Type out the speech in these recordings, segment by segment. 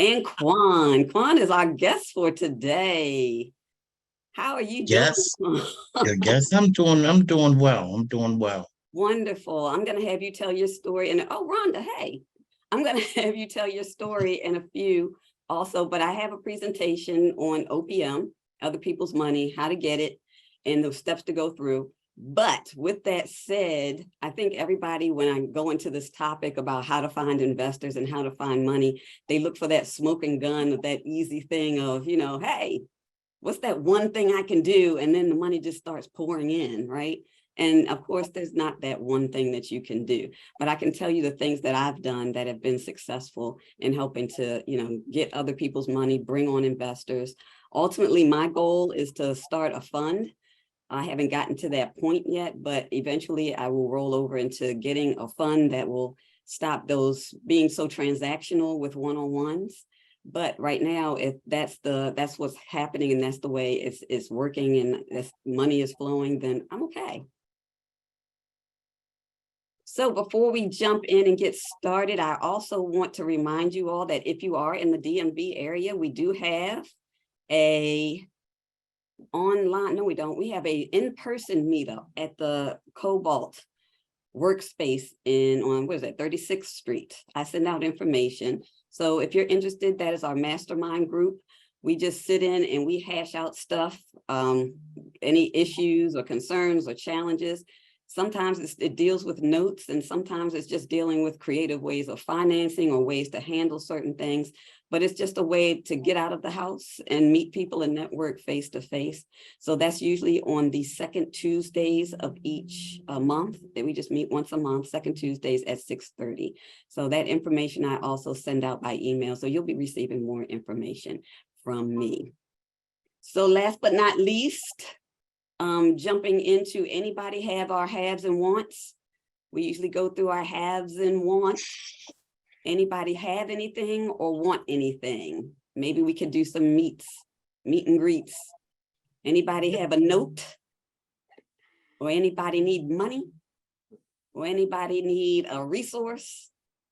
And Kwan. Kwan is our guest for today. How are you doing? Yes, yes, I'm doing well. I'm doing well. Wonderful. I'm going to have you tell your story. And oh, Rhonda, hey, I'm going to have you tell your story in a few also, but I have a presentation on OPM, other people's money, how to get it, and the steps to go through. But with that said, I think everybody, when I go into this topic about how to find investors and how to find money, they look for that smoking gun, that easy thing of, hey, what's that one thing I can do? And then the money just starts pouring in, right? And of course, there's not that one thing that you can do, but I can tell you the things that I've done that have been successful in helping to, get other people's money, bring on investors. Ultimately, my goal is to start a fund. I haven't gotten to that point yet, but eventually I will roll over into getting a fund that will stop those being so transactional with one-on-ones. But right now, if that's what's happening and that's the way it's working and this money is flowing, then I'm okay. So before we jump in and get started, I also want to remind you all that if you are in the DMV area, we do have a online, no, we don't. We have a in-person meetup at the Cobalt workspace on, 36th Street. I send out information. So if you're interested, that is our mastermind group. We just sit in and we hash out stuff, any issues or concerns or challenges. Sometimes it deals with notes, and sometimes it's just dealing with creative ways of financing or ways to handle certain things. But it's just a way to get out of the house and meet people and network face to face. So that's usually on the second Tuesdays of each month. That we just meet once a month, second Tuesdays at 6:30. So that information I also send out by email. So you'll be receiving more information from me. So last but not least, jumping into, anybody have our haves and wants? We usually go through our haves and wants. Anybody have anything or want anything? Maybe we could do some meet and greets. Anybody have a note? Or anybody need money? Or anybody need a resource?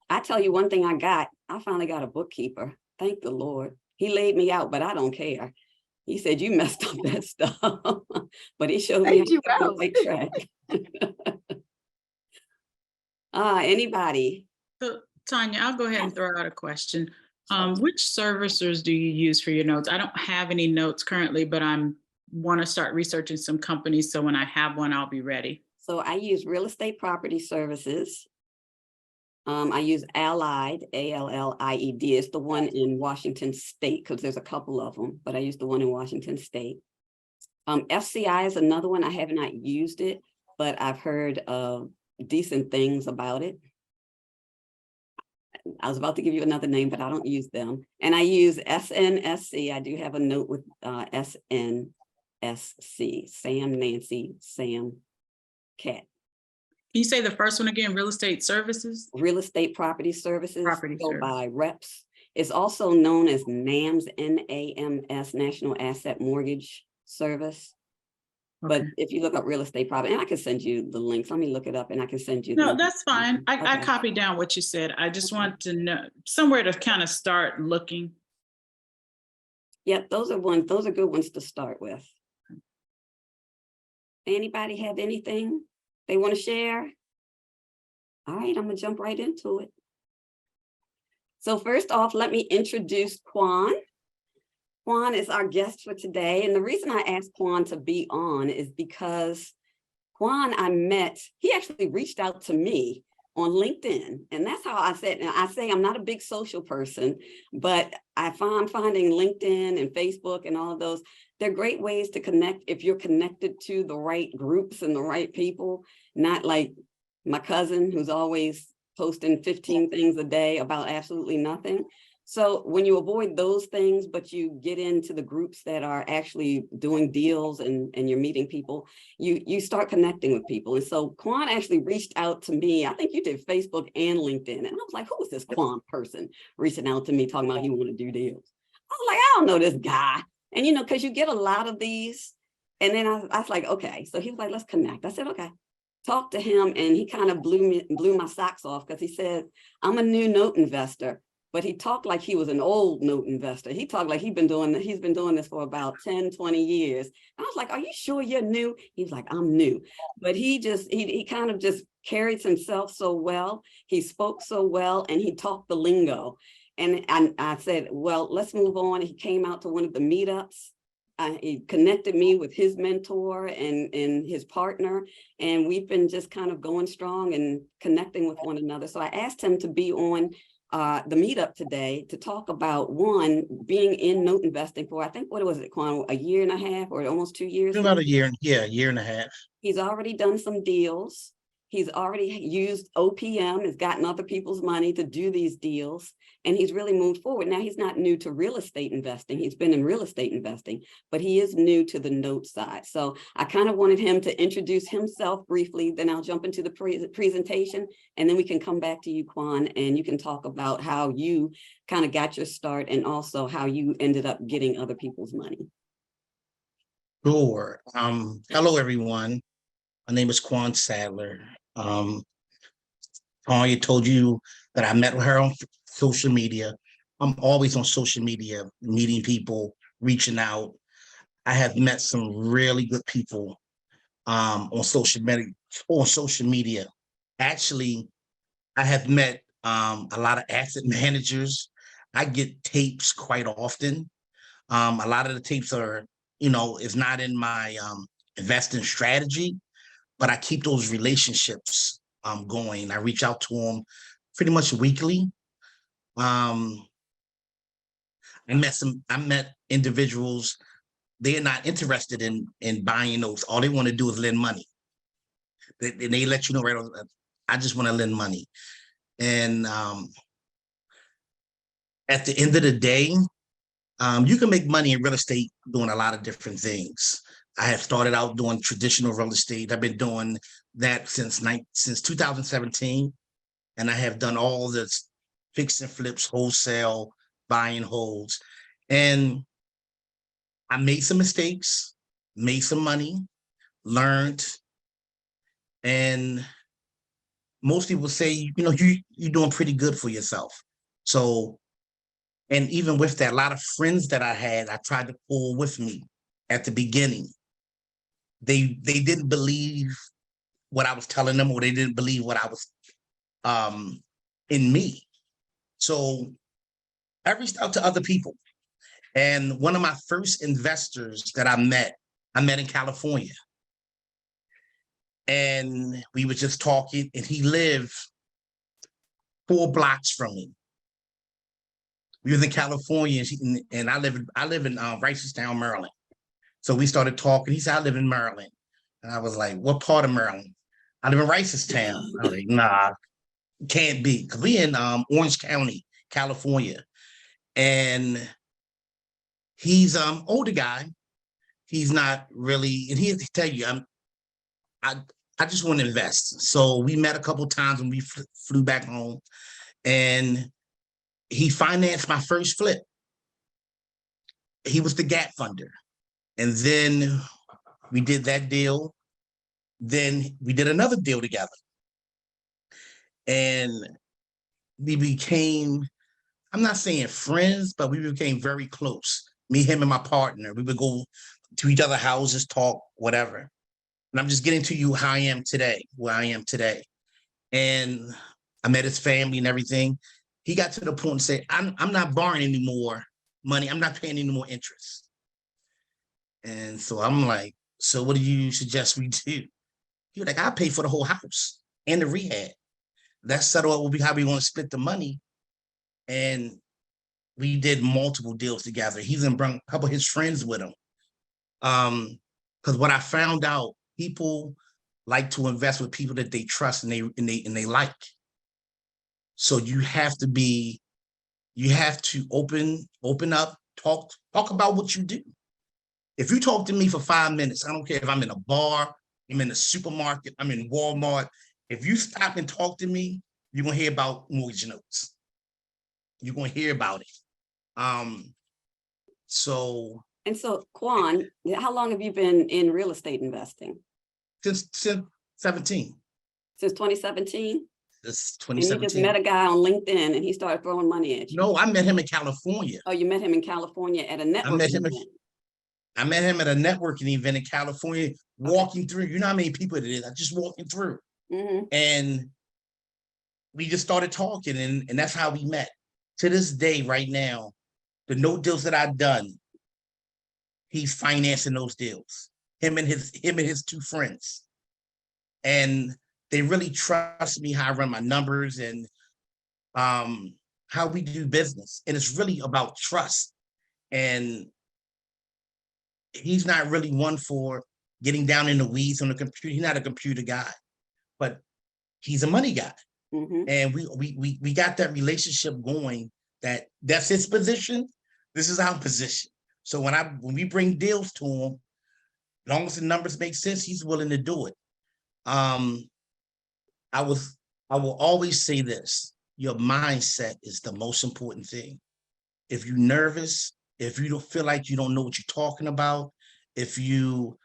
I tell you one thing I finally got a bookkeeper. Thank the Lord. He laid me out, but I don't care. He said, you messed up that stuff, but he showed me how to get on the right track. Anybody? So, Tanya, I'll go ahead and throw out a question. Which servicers do you use for your notes? I don't have any notes currently, but want to start researching some companies. So when I have one, I'll be ready. So I use Real Estate Property Services. I use Allied, ALLIED. It's the one in Washington State, because there's a couple of them, but I use the one in Washington State. FCI is another one. I have not used it, but I've heard decent things about it. I was about to give you another name, but I don't use them. And I use SNSC. I do have a note with SNSC, Sam, Nancy, Sam, Cat. Can you say the first one again? Real Estate Services? Real Estate Property Services. Service. By reps. It's also known as NAMS, NAMS, National Asset Mortgage Service. Okay. But if you look up real estate property, and I can send you the links. Let me look it up and I can send you. No, that's fine. I copied down what you said. I just want to know somewhere to kind of start looking. Yep, those are good ones to start with. Anybody have anything they want to share? All right, I'm gonna jump right into it. So first off, let me introduce Kwan. Kwan is our guest for today. And the reason I asked Kwan to be on is because Kwan I met, he actually reached out to me on LinkedIn. And that's how I said, and I say I'm not a big social person, but I'm finding LinkedIn and Facebook and all of those, they're great ways to connect if you're connected to the right groups and the right people, not like my cousin who's always posting 15 things a day about absolutely nothing. So when you avoid those things, but you get into the groups that are actually doing deals and you're meeting people, you start connecting with people. And so Kwan actually reached out to me. I think you did Facebook and LinkedIn. And I was like, who is this Kwan person reaching out to me talking about he want to do deals? I was like, I don't know this guy. And, because you get a lot of these. And then I was like, okay. So he was like, let's connect. I said, okay. Talked to him and he kind of blew my socks off because he said, I'm a new note investor. but he talked like he was an old note investor. He talked like he's been doing this for about 10, 20 years. I was like, are you sure you're new? He was like, I'm new. But he kind of just carried himself so well. He spoke so well, and he talked the lingo. And I said, well, let's move on. He came out to one of the meetups. He connected me with his mentor and his partner, and we've been just kind of going strong and connecting with one another. So I asked him to be on the meetup today to talk about, one, being in note investing for, I think, what was it, Kwan, a year and a half or almost 2 years? About a year, yeah, a year and a half. He's already done some deals. He's already used OPM, has gotten other people's money to do these deals, and he's really moved forward. Now, he's not new to real estate investing. He's been in real estate investing, but he is new to the note side. So I kind of wanted him to introduce himself briefly, then I'll jump into the presentation, and then we can come back to you, Kwan, and you can talk about how you kind of got your start and also how you ended up getting other people's money. Sure. Hello, everyone. My name is Kwan Saddler. Tanya told you that I met with her on social media. I'm always on social media, meeting people, reaching out. I have met some really good people on social media. Actually, I have met a lot of asset managers. I get tapes quite often. A lot of the tapes are, it's not in my investing strategy, but I keep those relationships going. I reach out to them pretty much weekly. I met individuals, they're not interested in buying notes. All they want to do is lend money. They let you know right on, I just want to lend money. And at the end of the day, you can make money in real estate doing a lot of different things. I have started out doing traditional real estate. I've been doing that since 2017. And I have done all this fix and flips, wholesale, buy and holds. And I made some mistakes, made some money, learned. And most people say, you're doing pretty good for yourself. So, and even with that, a lot of friends that I had, I tried to pull with me at the beginning. They didn't believe what I was telling them, or they didn't believe what I was in me. So I reached out to other people. And one of my first investors that I met in California. And we were just talking, and he lived 4 blocks from me. We was in California, and I live in Reisterstown, Maryland. So we started talking. He said, I live in Maryland. And I was like, what part of Maryland? I live in Reisterstown. I was like, nah, can't be. Because we in Orange County, California. And he's older guy. He's not really, and he tell you, I just want to invest. So we met a couple of times when we flew back home, and he financed my first flip. He was the gap funder. And then we did that deal. Then we did another deal together. And we became, I'm not saying friends, but we became very close. Me, him, and my partner. We would go to each other's houses, talk, whatever. And I'm just getting to you how I am today, where I am today. And I met his family and everything. He got to the point and said, I'm not borrowing any more money. I'm not paying any more interest. And so I'm like, so what do you suggest we do? He was like, I'll pay for the whole house and the rehab. Let's settle up will be how we want to split the money. And we did multiple deals together. He's in brought a couple of his friends with him. Because what I found out, people like to invest with people that they trust and they like. So you have to open up, talk about what you do. If you talk to me for 5 minutes, I don't care if I'm in a bar, I'm in a supermarket, I'm in Walmart. If you stop and talk to me, you're gonna hear about mortgage notes. You're gonna hear about it. So Kwan, how long have you been in real estate investing? Since 17. Since 2017? This And you just met 2017. a guy on LinkedIn and he started throwing money at you. No, I met him in California. Oh, you met him in California at a networking event. I met him at a networking event in California, walking through. You know how many people it is? I just walking through. And we just started talking, and that's how we met. To this day, right now, the note deals that I've done, he's financing those deals. Him and his two friends. And they really trust me how I run my numbers and how we do business. And it's really about trust. And he's not really one for getting down in the weeds on the computer. He's not a computer guy, but he's a money guy. And we got that relationship going. That's his position. This is our position. So when we bring deals to him, as long as the numbers make sense, he's willing to do it. I will always say this: your mindset is the most important thing. If you're nervous, if you don't feel like you don't know what you're talking about, if you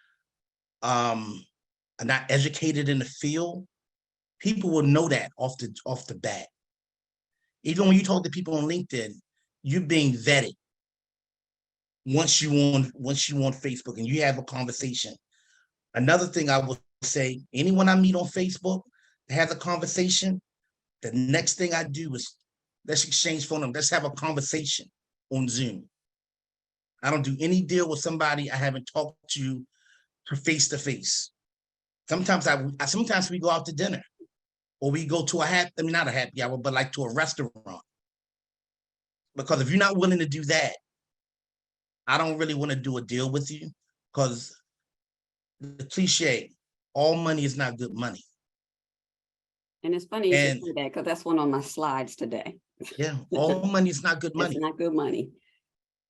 are not educated in the field, people will know that off the bat. Even when you talk to people on LinkedIn, you're being vetted. Once you on Facebook and you have a conversation. Another thing I will say, anyone I meet on Facebook that has a conversation, the next thing I do is let's exchange phone numbers. Let's have a conversation on Zoom. I don't do any deal with somebody I haven't talked to face to face. Sometimes sometimes we go out to dinner, or we go to not a happy hour, but like to a restaurant. Because if you're not willing to do that, I don't really want to do a deal with you, because the cliche, all money is not good money. And it's funny you should say that, because that's one of my slides today. Yeah, all money is not good money. It's not good money.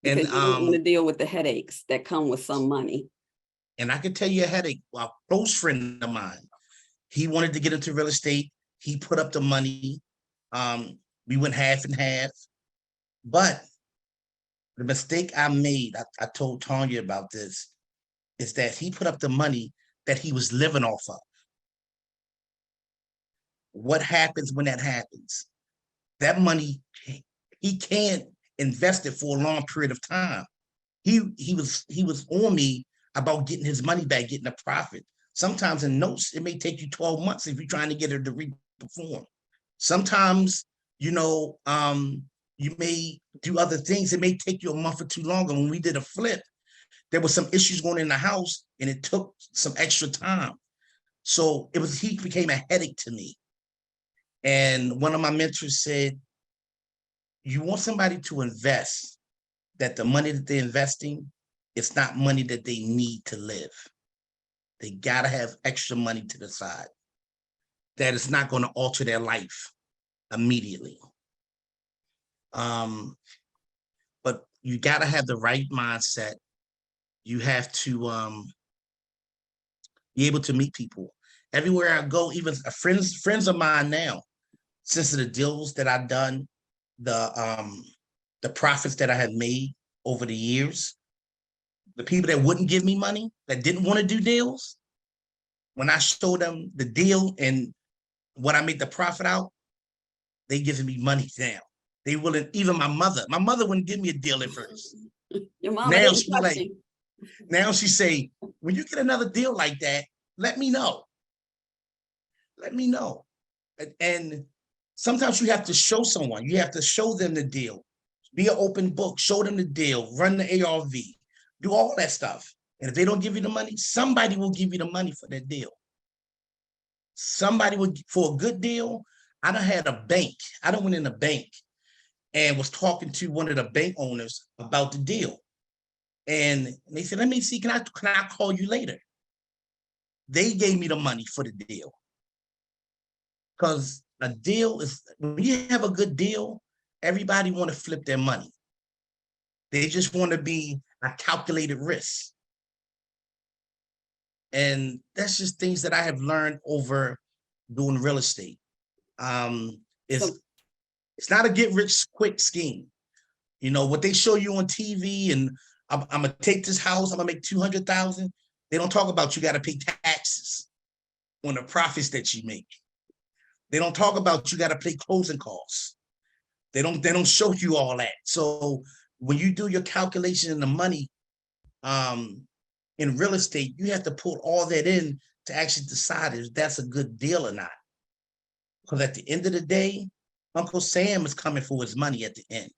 Because you don't want to deal with the headaches that come with some money. And I can tell you a headache. A close friend of mine, he wanted to get into real estate. He put up the money. We went half and half. But the mistake I made, I told Tanya about this, is that he put up the money that he was living off of. What happens when that happens? That money, he can't invest it for a long period of time. He was on me about getting his money back, getting a profit. Sometimes in notes, it may take you 12 months if you're trying to get it to re-perform. Sometimes, you may do other things. It may take you a month or two longer. When we did a flip, there was some issues going in the house, and it took some extra time. So he became a headache to me. And one of my mentors said, you want somebody to invest, that the money that they're investing, it's not money that they need to live. They gotta have extra money to the side that is not going to alter their life immediately. But you gotta have the right mindset. You have to be able to meet people. Everywhere I go, even friends of mine now, since of the deals that I've done, the profits that I have made over the years, the people that wouldn't give me money, that didn't want to do deals, when I showed them the deal and what I made the profit out, they giving me money now. They wouldn't, even my mother wouldn't give me a deal at first. Your mama didn't She touch like, you. now she say, when you get another deal like that, let me know. Let me know. And sometimes you have to show someone, you have to show them the deal. Be an open book, show them the deal, run the ARV, do all that stuff. And if they don't give you the money, somebody will give you the money for that deal. Somebody would, for a good deal. I done had a bank. I done went in a bank and was talking to one of the bank owners about the deal. And they said, let me see, can I call you later? They gave me the money for the deal. Because a deal is, when you have a good deal, everybody want to flip their money. They just want to be a calculated risk. And that's just things that I have learned over doing real estate. It's not a get rich quick scheme. You know, what they show you on TV, and I'm gonna take this house, I'm gonna make 200,000. They don't talk about you got to pay taxes on the profits that you make. They don't talk about you got to pay closing costs. They don't show you all that. So when you do your calculation in the money, in real estate, you have to put all that in to actually decide if that's a good deal or not. Because at the end of the day, Uncle Sam is coming for his money at the end.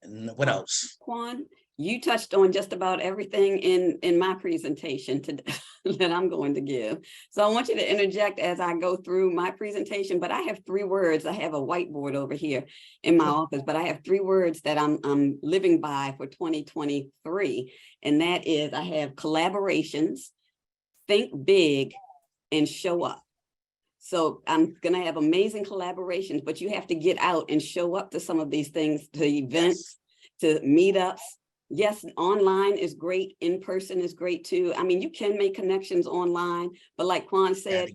And what else? Kwan, you touched on just about everything in my presentation today that I'm going to give. So I want you to interject as I go through my presentation, but I have 3 words. I have a whiteboard over here in my office, but I have 3 words that I'm living by for 2023. And that is, I have collaborations, think big, and show up. So I'm going to have amazing collaborations, but you have to get out and show up to some of these things, to events, to meetups. Yes, online is great. In person is great too. I mean, you can make connections online, but like Kwan said,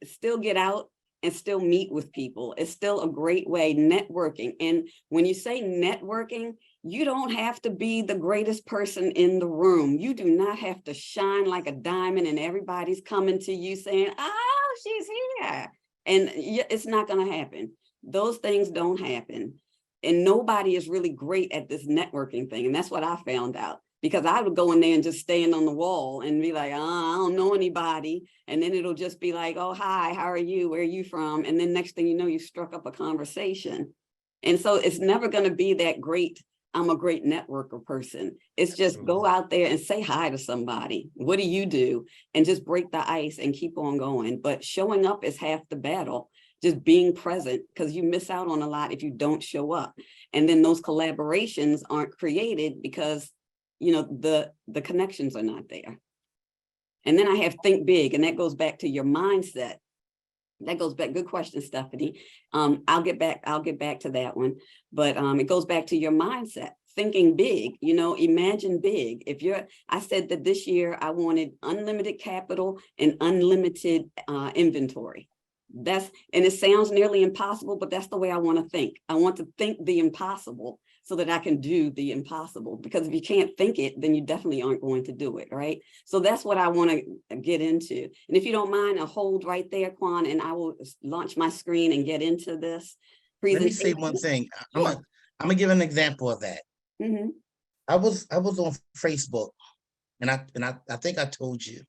still get out and still meet with people. It's still a great way, networking. And when you say networking, you don't have to be the greatest person in the room. You do not have to shine like a diamond and everybody's coming to you saying, oh, she's here. And it's not going to happen. Those things don't happen. And nobody is really great at this networking thing. And that's what I found out, because I would go in there and just stand on the wall and be like, oh, I don't know anybody. And then it'll just be like, oh, hi, how are you? Where are you from? And then next thing you know, you struck up a conversation. And so it's never going to be that great. I'm a great networker person. It's just go out there and say hi to somebody. What do you do? And just break the ice and keep on going. But showing up is half the battle. Just being present, because you miss out on a lot if you don't show up. And then those collaborations aren't created because, you know, the connections are not there. And then I have think big, and that goes back to your mindset. That goes back. Good question, Stephanie. I'll get back to that one. But it goes back to your mindset. Thinking big, you know, imagine big. I said that this year I wanted unlimited capital and unlimited inventory. And it sounds nearly impossible, but that's the way I want to think. I want to think the impossible so that I can do the impossible, because if you can't think it, then you definitely aren't going to do it, right? So that's what I want to get into. And if you don't mind, I'll hold right there, Kwan, and I will launch my screen and get into this presentation. Let me say one thing. Sure. I'm gonna give an example of that. Mm-hmm. I was on Facebook, and I think I told you,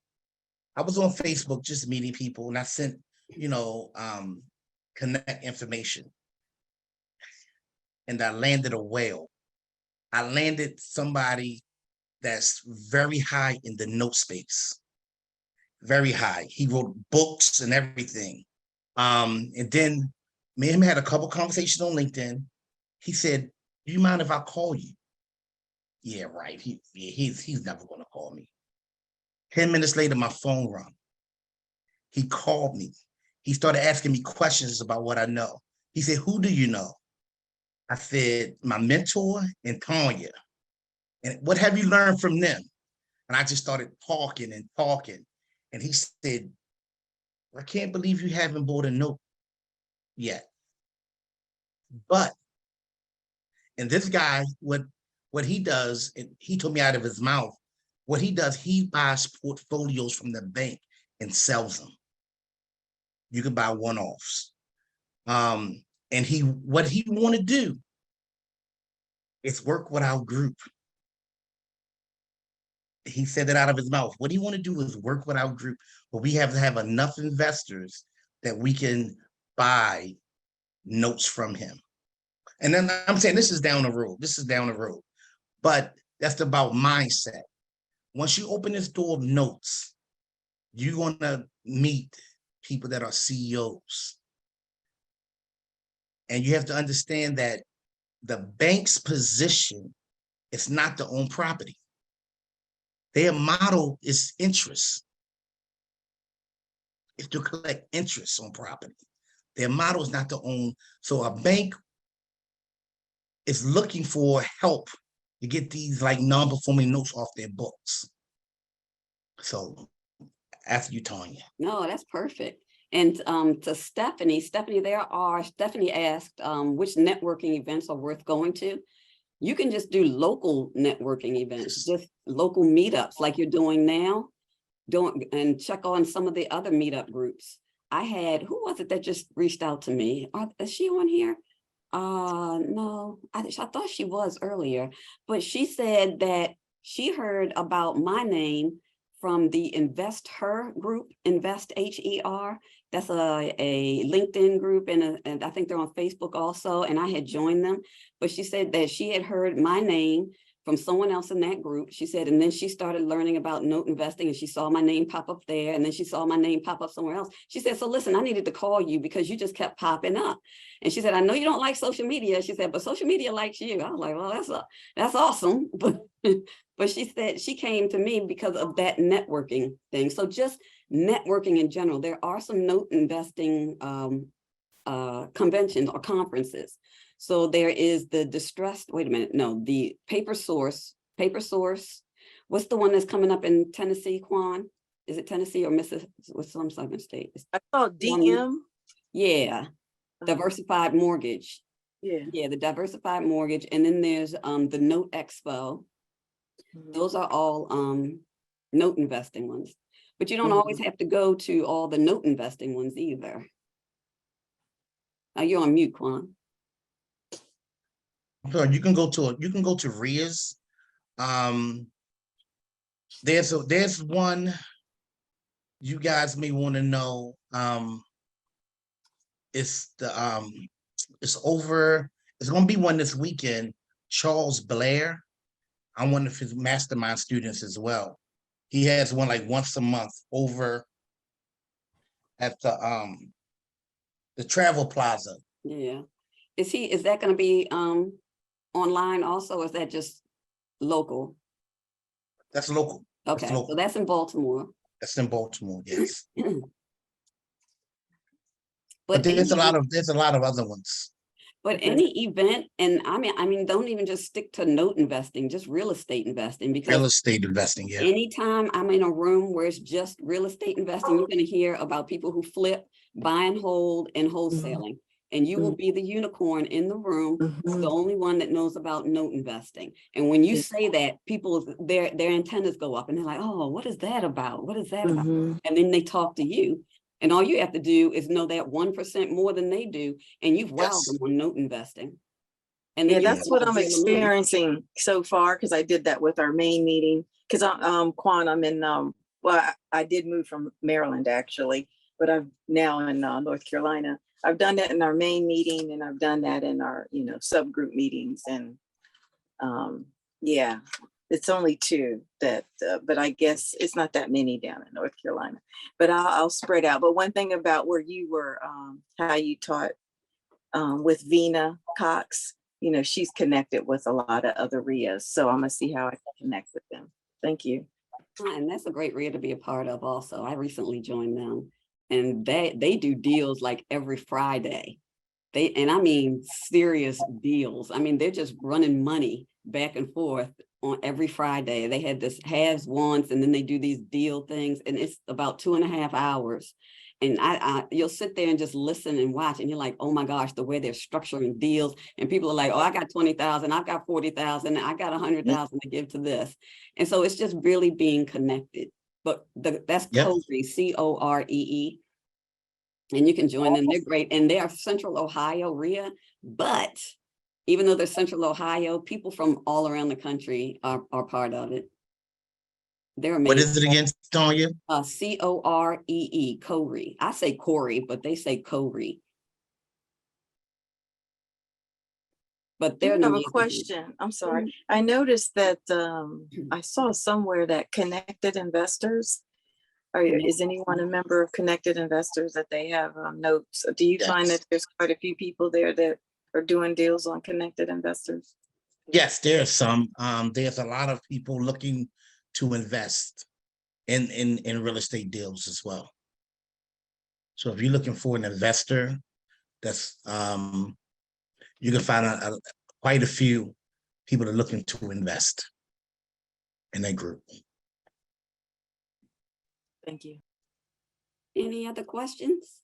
I was on Facebook just meeting people, and I sent, you know, connect information. And I landed a whale. I landed somebody that's very high in the note space. Very high. He wrote books and everything. And then me and him had a couple conversations on LinkedIn. He said, do you mind if I call you? Yeah, right. He's never going to call me. 10 minutes later, my phone rang. He called me. He started asking me questions about what I know. He said, who do you know? I said, my mentor and Tanya. And what have you learned from them? And I just started talking and talking. And he said, I can't believe you haven't bought a note yet. But, and this guy, what he does, and he told me out of his mouth, what he does, he buys portfolios from the bank and sells them. You can buy one-offs. And what he want to do is work with our group. He said it out of his mouth. What he want to do is work with our group, but we have to have enough investors that we can buy notes from him. And then I'm saying this is down the road. This is down the road. But that's about mindset. Once you open this door of notes, you're going to meet people that are CEOs. And you have to understand that the bank's position is not to own property. Their model is interest. It's to collect interest on property. Their model is not to own. So a bank is looking for help to get these like non-performing notes off their books. So after you, Tanya. No, that's perfect. And to Stephanie asked which networking events are worth going to. You can just do local networking events, just local meetups like you're doing now. don't, and check on some of the other meetup groups. I had, who was it that just reached out to me? Is she on here? No, I thought she was earlier, but she said that she heard about my name from the Invest Her group, Invest HER. That's a LinkedIn group, and I think they're on Facebook also, and I had joined them. But she said that she had heard my name from someone else in that group. She said, and then she started learning about note investing, and she saw my name pop up there, and then she saw my name pop up somewhere else. She said, so listen, I needed to call you because you just kept popping up. And she said, I know you don't like social media. She said, but social media likes you. I was like, well, that's awesome. But she said she came to me because of that networking thing. So just networking in general. There are some note investing conventions or conferences. So there is the the Paper Source. What's the one that's coming up in Tennessee, Kwan? Is it Tennessee or Mississippi? What's some southern state? I thought DM. Yeah, Diversified Mortgage. Yeah. The Diversified Mortgage. And then there's the Note Expo. Those are all note investing ones. But you don't always have to go to all the note investing ones either. You're on mute, Kwan. So you can go to RIAs. There's one you guys may want to know. It's gonna be one this weekend. Charles Blair. I'm one of his mastermind students as well. He has one like once a month over at the Travel Plaza. Yeah. Is that going to be online also, or is that just local? That's local. Okay, That's local. so that's in Baltimore. That's in Baltimore, yes. But But there's a lot of other ones. But any event, and I mean, don't even just stick to note investing, just real estate investing, because Real estate investing, yeah. anytime I'm in a room where it's just real estate investing, you're going to hear about people who flip, buy and hold, and wholesaling. And you will be the unicorn in the room, the only one that knows about note investing. And when you say that, people, their antennas go up and they're like, oh, what is that about? What is that about? And then they talk to you. And all you have to do is know that 1% more than they do, and you've wowed them on note investing. And then that's what I'm experiencing so far, because I did that with our main meeting. Because Kwan, I'm in I did move from Maryland actually, but I'm now in North Carolina. I've done that in our main meeting, and I've done that in our subgroup meetings, and it's only 2 that, but I guess it's not that many down in North Carolina, but I'll spread out. But one thing about where you were, how you taught with Vina Cox, she's connected with a lot of other RIAs. So I'm gonna see how I can connect with them. Thank you. And that's a great RIA to be a part of also. I recently joined them, and they do deals like every Friday. And I mean serious deals. I mean, they're just running money back and forth on every Friday. They had this halves once, and then they do these deal things, and it's about 2.5 hours. And you'll sit there and just listen and watch, and you're like, oh my gosh, the way they're structuring deals. And people are like, oh, I got 20,000, I've got 40,000, I got 100,000 to give to this. And so it's just really being connected. But that's Coree, Coree. And you can join them. They're great. And they are Central Ohio RIA. But even though they're Central Ohio, people from all around the country are part of it. They're amazing. What is it again, Tonya? Coree, Coree. I say Corey, but they say Coree. But they're I have a question. I'm sorry. I noticed that I saw somewhere that Connected Investors. Is anyone a member of Connected Investors, that they have notes? Do you find that there's quite a few people there that are doing deals on Connected Investors? Yes, there's some. There's a lot of people looking to invest in real estate deals as well. So if you're looking for an investor, that's you can find quite a few people that are looking to invest in that group. Thank you. Any other questions?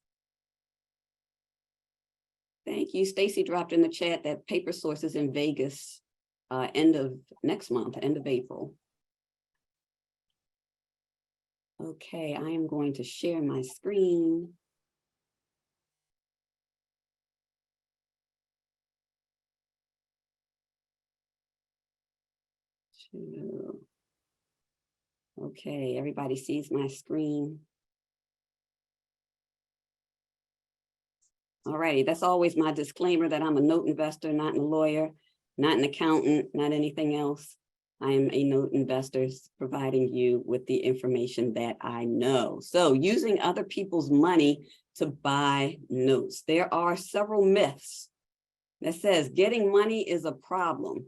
Thank you. Stacy dropped in the chat that Paper Source is in Vegas end of next month, end of April. Okay, I am going to share my screen. Okay, everybody sees my screen. All righty, that's always my disclaimer that I'm a note investor, not a lawyer, not an accountant, not anything else. I am a note investor providing you with the information that I know. So using other people's money to buy notes. There are several myths that says getting money is a problem.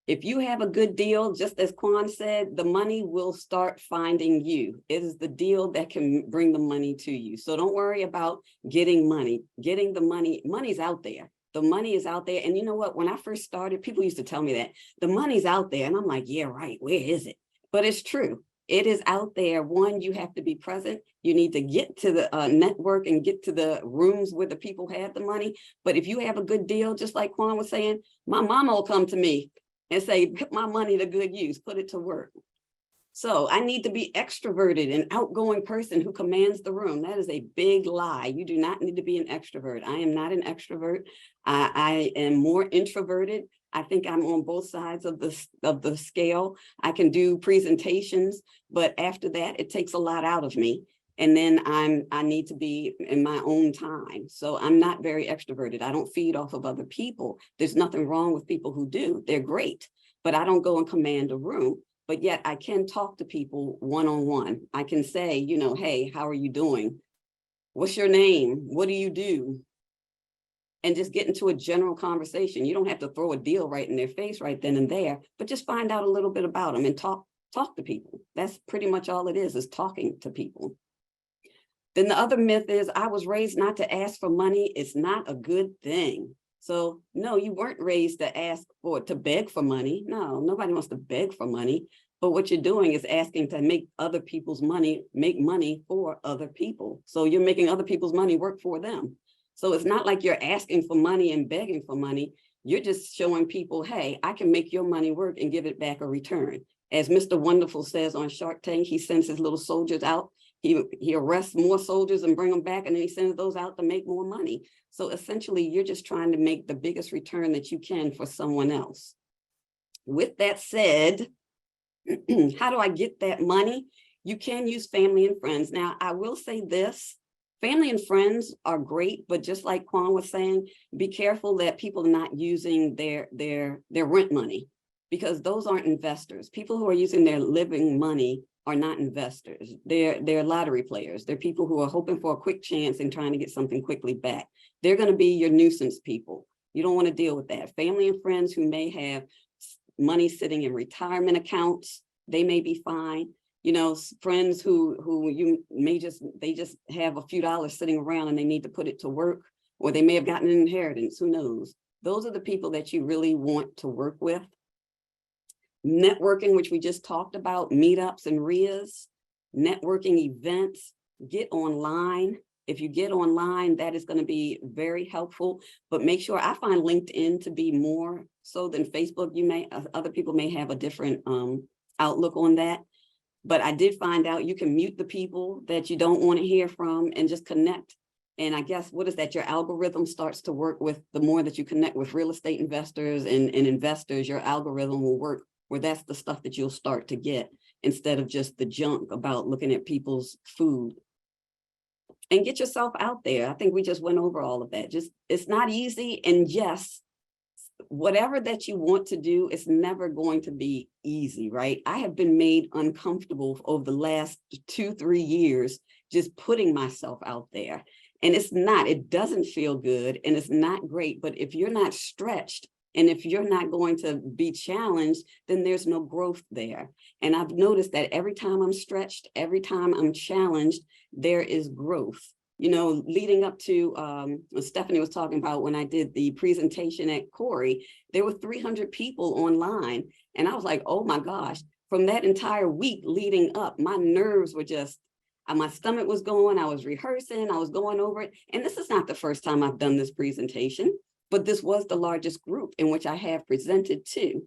If you have a good deal, just as Kwan said, the money will start finding you. It is the deal that can bring the money to you. So don't worry about getting money. Getting the money, money's out there. The money is out there. And you know what? When I first started, people used to tell me that the money's out there. And I'm like, yeah, right. Where is it? But it's true. It is out there. One, you have to be present. You need to get to the network and get to the rooms where the people have the money. But if you have a good deal, just like Kwan was saying, my mama will come to me and say, put my money to good use, put it to work. So I need to be extroverted, an outgoing person who commands the room. That is a big lie. You do not need to be an extrovert. I am not an extrovert. I am more introverted. I think I'm on both sides of the scale. I can do presentations, but after that, it takes a lot out of me. And then I need to be in my own time. So I'm not very extroverted. I don't feed off of other people. There's nothing wrong with people who do. They're great, but I don't go and command a room. But yet I can talk to people one-on-one. I can say, you know, hey, how are you doing? What's your name? What do you do? And just get into a general conversation. You don't have to throw a deal right in their face right then and there, but just find out a little bit about them and talk to people. That's pretty much all it is talking to people. Then the other myth is I was raised not to ask for money. It's not a good thing. So no, you weren't raised to ask to beg for money. No, nobody wants to beg for money. But what you're doing is asking to make other people's money, make money for other people. So you're making other people's money work for them. So it's not like you're asking for money and begging for money. You're just showing people, hey, I can make your money work and give it back a return. As Mr. Wonderful says on Shark Tank, he sends his little soldiers out. He arrests more soldiers and bring them back, and then he sends those out to make more money. So essentially, you're just trying to make the biggest return that you can for someone else. With that said, how do I get that money? You can use family and friends. Now, I will say this, family and friends are great, but just like Kwan was saying, be careful that people are not using their rent money, because those aren't investors. People who are using their living money are not investors. They're lottery players. They're people who are hoping for a quick chance and trying to get something quickly back. They're going to be your nuisance people. You don't want to deal with that. Family and friends who may have money sitting in retirement accounts, they may be fine. You know, friends who you may they just have a few dollars sitting around and they need to put it to work, or they may have gotten an inheritance, who knows? Those are the people that you really want to work with. Networking, which we just talked about, meetups and RIAs, networking events, get online. If you get online, that is going to be very helpful, but make sure, I find LinkedIn to be more so than Facebook. Other people may have a different outlook on that, but I did find out you can mute the people that you don't want to hear from and just connect. And I guess, what is that? Your algorithm starts to work with, the more that you connect with real estate investors and investors, your algorithm will work where that's the stuff that you'll start to get, instead of just the junk about looking at people's food. And get yourself out there. I think we just went over all of that. Just, it's not easy. And yes, whatever that you want to do, it's never going to be easy, right? I have been made uncomfortable over the last 2-3 years, just putting myself out there. And it doesn't feel good and it's not great. But if you're not stretched, and if you're not going to be challenged, then there's no growth there. And I've noticed that every time I'm stretched, every time I'm challenged, there is growth. You know, leading up to what Stephanie was talking about, when I did the presentation at Corey, there were 300 people online. And I was like, oh my gosh, from that entire week leading up, my nerves were just, my stomach was going, I was rehearsing, I was going over it. And this is not the first time I've done this presentation, but this was the largest group in which I have presented to.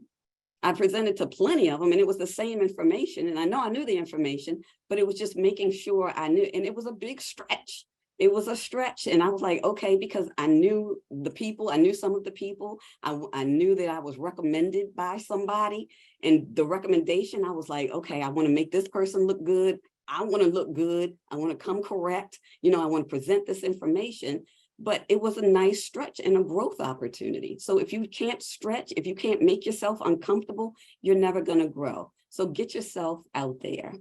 I presented to plenty of them and it was the same information. And I know I knew the information, but it was just making sure I knew, and it was a big stretch. It was a stretch. And I was like, okay, because I knew the people, I knew some of the people, I knew that I was recommended by somebody, and the recommendation, I was like, okay, I want to make this person look good. I want to look good. I want to come correct. You know, I want to present this information. But it was a nice stretch and a growth opportunity. So if you can't stretch, if you can't make yourself uncomfortable, you're never going to grow. So get yourself out there.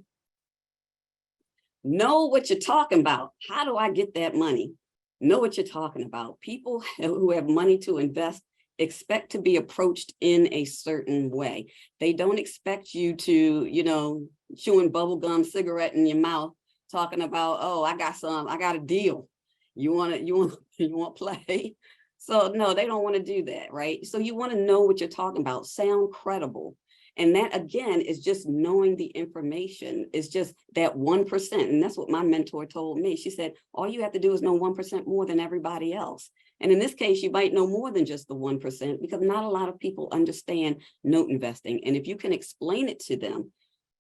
Know what you're talking about. How do I get that money? Know what you're talking about. People who have money to invest expect to be approached in a certain way. They don't expect you to, you know, chewing bubble gum, cigarette in your mouth, talking about, oh, I got a deal. You want play? So no, they don't want to do that, right? So you want to know what you're talking about, sound credible. And that again is just knowing the information. It's just that 1%. And that's what my mentor told me. She said, all you have to do is know 1% more than everybody else. And in this case, you might know more than just the 1% because not a lot of people understand note investing. And if you can explain it to them,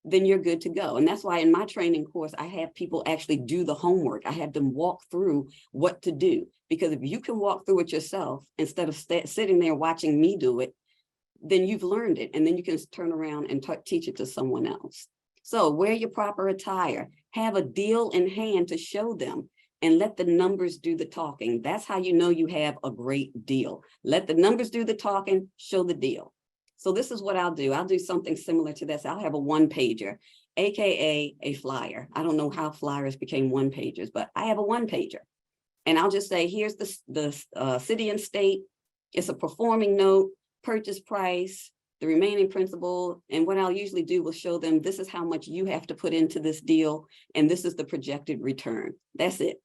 then you're good to go. And that's why in my training course, I have people actually do the homework. I have them walk through what to do, because if you can walk through it yourself, instead of sitting there watching me do it, then you've learned it. And then you can turn around and teach it to someone else. So wear your proper attire, have a deal in hand to show them, and let the numbers do the talking. That's how you know you have a great deal. Let the numbers do the talking, show the deal. So this is what I'll do. I'll do something similar to this. I'll have a one-pager, AKA a flyer. I don't know how flyers became one-pagers, but I have a one-pager. And I'll just say, here's the city and state. It's a performing note, purchase price, the remaining principal. And what I'll usually do will show them, this is how much you have to put into this deal, and this is the projected return. That's it.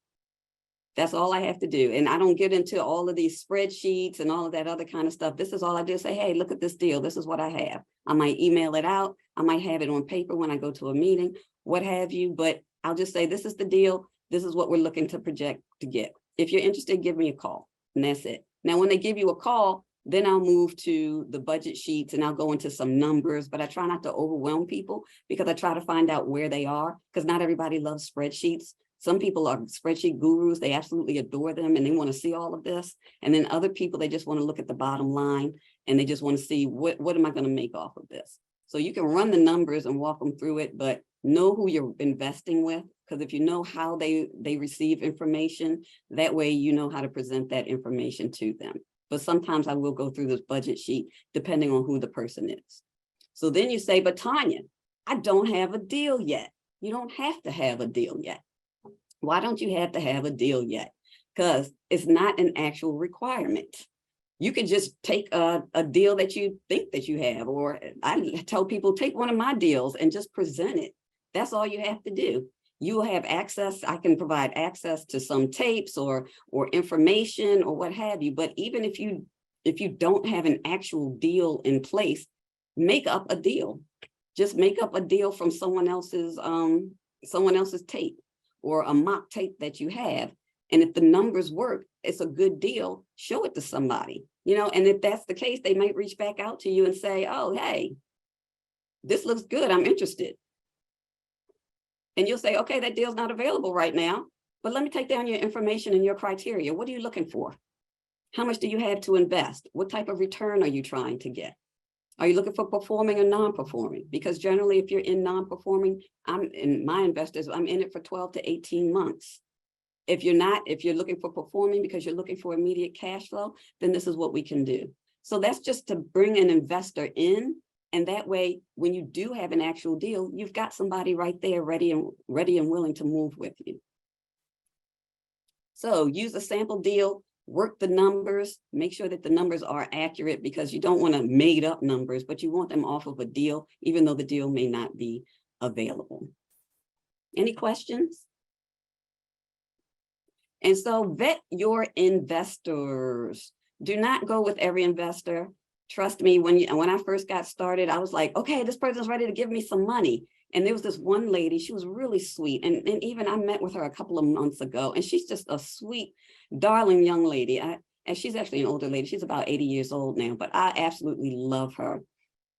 That's all I have to do. And I don't get into all of these spreadsheets and all of that other kind of stuff. This is all I do. Say, hey, look at this deal. This is what I have. I might email it out. I might have it on paper when I go to a meeting, what have you. But I'll just say, this is the deal. This is what we're looking to project to get. If you're interested, give me a call. And that's it. Now, when they give you a call, then I'll move to the budget sheets and I'll go into some numbers, but I try not to overwhelm people because I try to find out where they are, because not everybody loves spreadsheets. Some people are spreadsheet gurus. They absolutely adore them and they want to see all of this. And then other people, they just want to look at the bottom line and they just want to see what am I going to make off of this? So you can run the numbers and walk them through it, but know who you're investing with. Because if you know how they receive information, that way you know how to present that information to them. But sometimes I will go through this budget sheet depending on who the person is. So then you say, but Tanya, I don't have a deal yet. You don't have to have a deal yet. Why don't you have to have a deal yet? Because it's not an actual requirement. You could just take a deal that you think that you have, or I tell people, take one of my deals and just present it. That's all you have to do. You will have access. I can provide access to some tapes or information or what have you. But even if you don't have an actual deal in place, make up a deal. Just make up a deal from someone else's tape or a mock tape that you have. And if the numbers work, it's a good deal, show it to somebody, you know, and if that's the case, they might reach back out to you and say, oh, hey, this looks good, I'm interested. And you'll say, okay, that deal's not available right now, but let me take down your information and your criteria. What are you looking for? How much do you have to invest? What type of return are you trying to get? Are you looking for performing or non-performing? Because generally, if you're in non-performing, I'm in it for 12 to 18 months. If you're looking for performing because you're looking for immediate cash flow, then this is what we can do. So that's just to bring an investor in. And that way, when you do have an actual deal, you've got somebody right there ready and willing to move with you. So use a sample deal. Work the numbers, make sure that the numbers are accurate, because you don't want to made up numbers, but you want them off of a deal, even though the deal may not be available. Any questions? And so vet your investors. Do not go with every investor. Trust me, when I first got started, I was like, okay, this person's ready to give me some money. And there was this one lady, she was really sweet. And even I met with her a couple of months ago, and she's just a sweet, darling young lady. And she's actually an older lady. She's about 80 years old now, but I absolutely love her.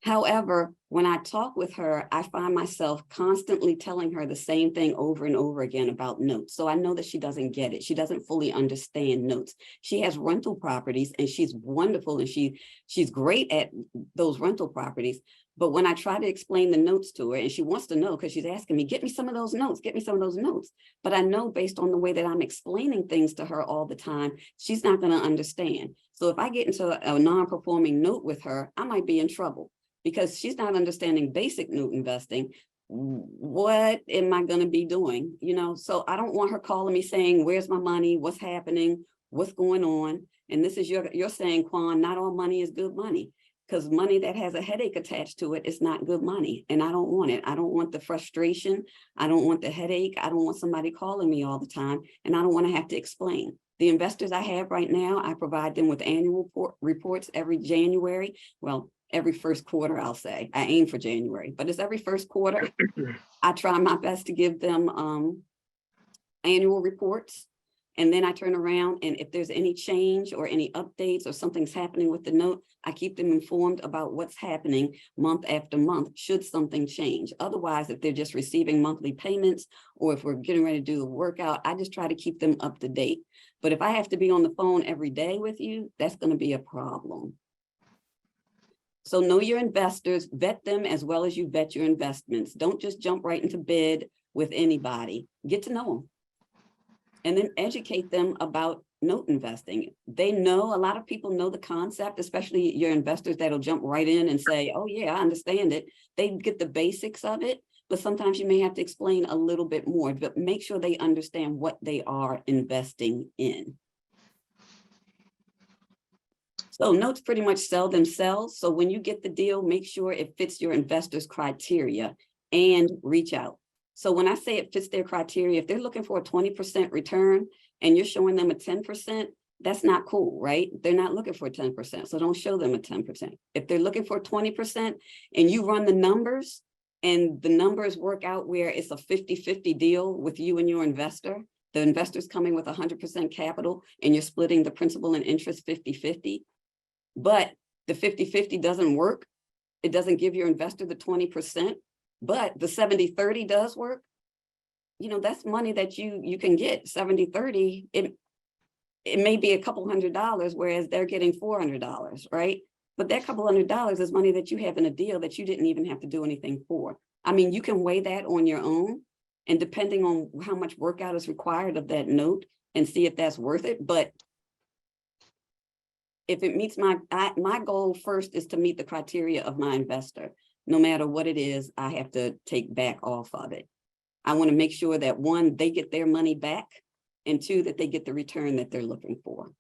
However, when I talk with her, I find myself constantly telling her the same thing over and over again about notes. So I know that she doesn't get it. She doesn't fully understand notes. She has rental properties and she's wonderful and she's great at those rental properties. But when I try to explain the notes to her, and she wants to know because she's asking me, get me some of those notes, get me some of those notes. But I know based on the way that I'm explaining things to her all the time, she's not going to understand. So if I get into a non-performing note with her, I might be in trouble because she's not understanding basic note investing. What am I going to be doing? You know, so I don't want her calling me saying, where's my money? What's happening? What's going on? And this is you're saying, Kwan, not all money is good money. Because money that has a headache attached to it is not good money. And I don't want it. I don't want the frustration. I don't want the headache. I don't want somebody calling me all the time. And I don't want to have to explain. The investors I have right now, I provide them with annual reports every January. Well, every first quarter, I'll say. I aim for January, but it's every first quarter. I try my best to give them annual reports. And then I turn around and if there's any change or any updates or something's happening with the note, I keep them informed about what's happening month after month, should something change. Otherwise, if they're just receiving monthly payments or if we're getting ready to do a workout, I just try to keep them up to date. But if I have to be on the phone every day with you, that's going to be a problem. So know your investors, vet them as well as you vet your investments. Don't just jump right into bed with anybody. Get to know them. And then educate them about note investing. They know, a lot of people know the concept, especially your investors that'll jump right in and say, oh yeah, I understand it. They get the basics of it, but sometimes you may have to explain a little bit more, but make sure they understand what they are investing in. So notes pretty much sell themselves. So when you get the deal, make sure it fits your investors' criteria and reach out. So when I say it fits their criteria, if they're looking for a 20% return and you're showing them a 10%, that's not cool, right? They're not looking for a 10%, so don't show them a 10%. If they're looking for 20% and you run the numbers and the numbers work out where it's a 50-50 deal with you and your investor, the investor's coming with 100% capital and you're splitting the principal and interest 50-50, but the 50-50 doesn't work, it doesn't give your investor the 20%, but the 70-30 does work, you know, that's money that you can get. 70-30, it may be a couple $100, whereas they're getting $400, right? But that couple $100 is money that you have in a deal that you didn't even have to do anything for. I mean, you can weigh that on your own, and depending on how much workout is required of that note and see if that's worth it. But if it meets my goal first is to meet the criteria of my investor. No matter what it is, I have to take back off of it. I want to make sure that one, they get their money back, and two, that they get the return that they're looking for.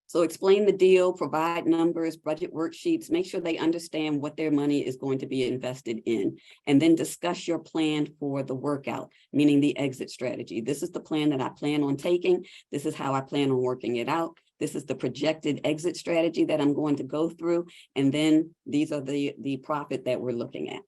So explain the deal, provide numbers, budget worksheets, make sure they understand what their money is going to be invested in, and then discuss your plan for the workout, meaning the exit strategy. This is the plan that I plan on taking. This is how I plan on working it out. This is the projected exit strategy that I'm going to go through. And then these are the profit that we're looking at.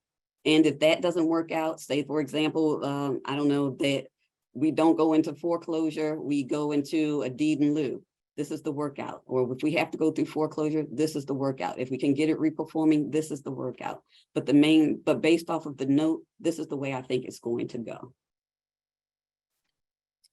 And if that doesn't work out, say, for example, I don't know, that we don't go into foreclosure, we go into a deed in lieu. This is the workout. Or if we have to go through foreclosure, this is the workout. If we can get it reperforming, this is the workout. But based off of the note, this is the way I think it's going to go.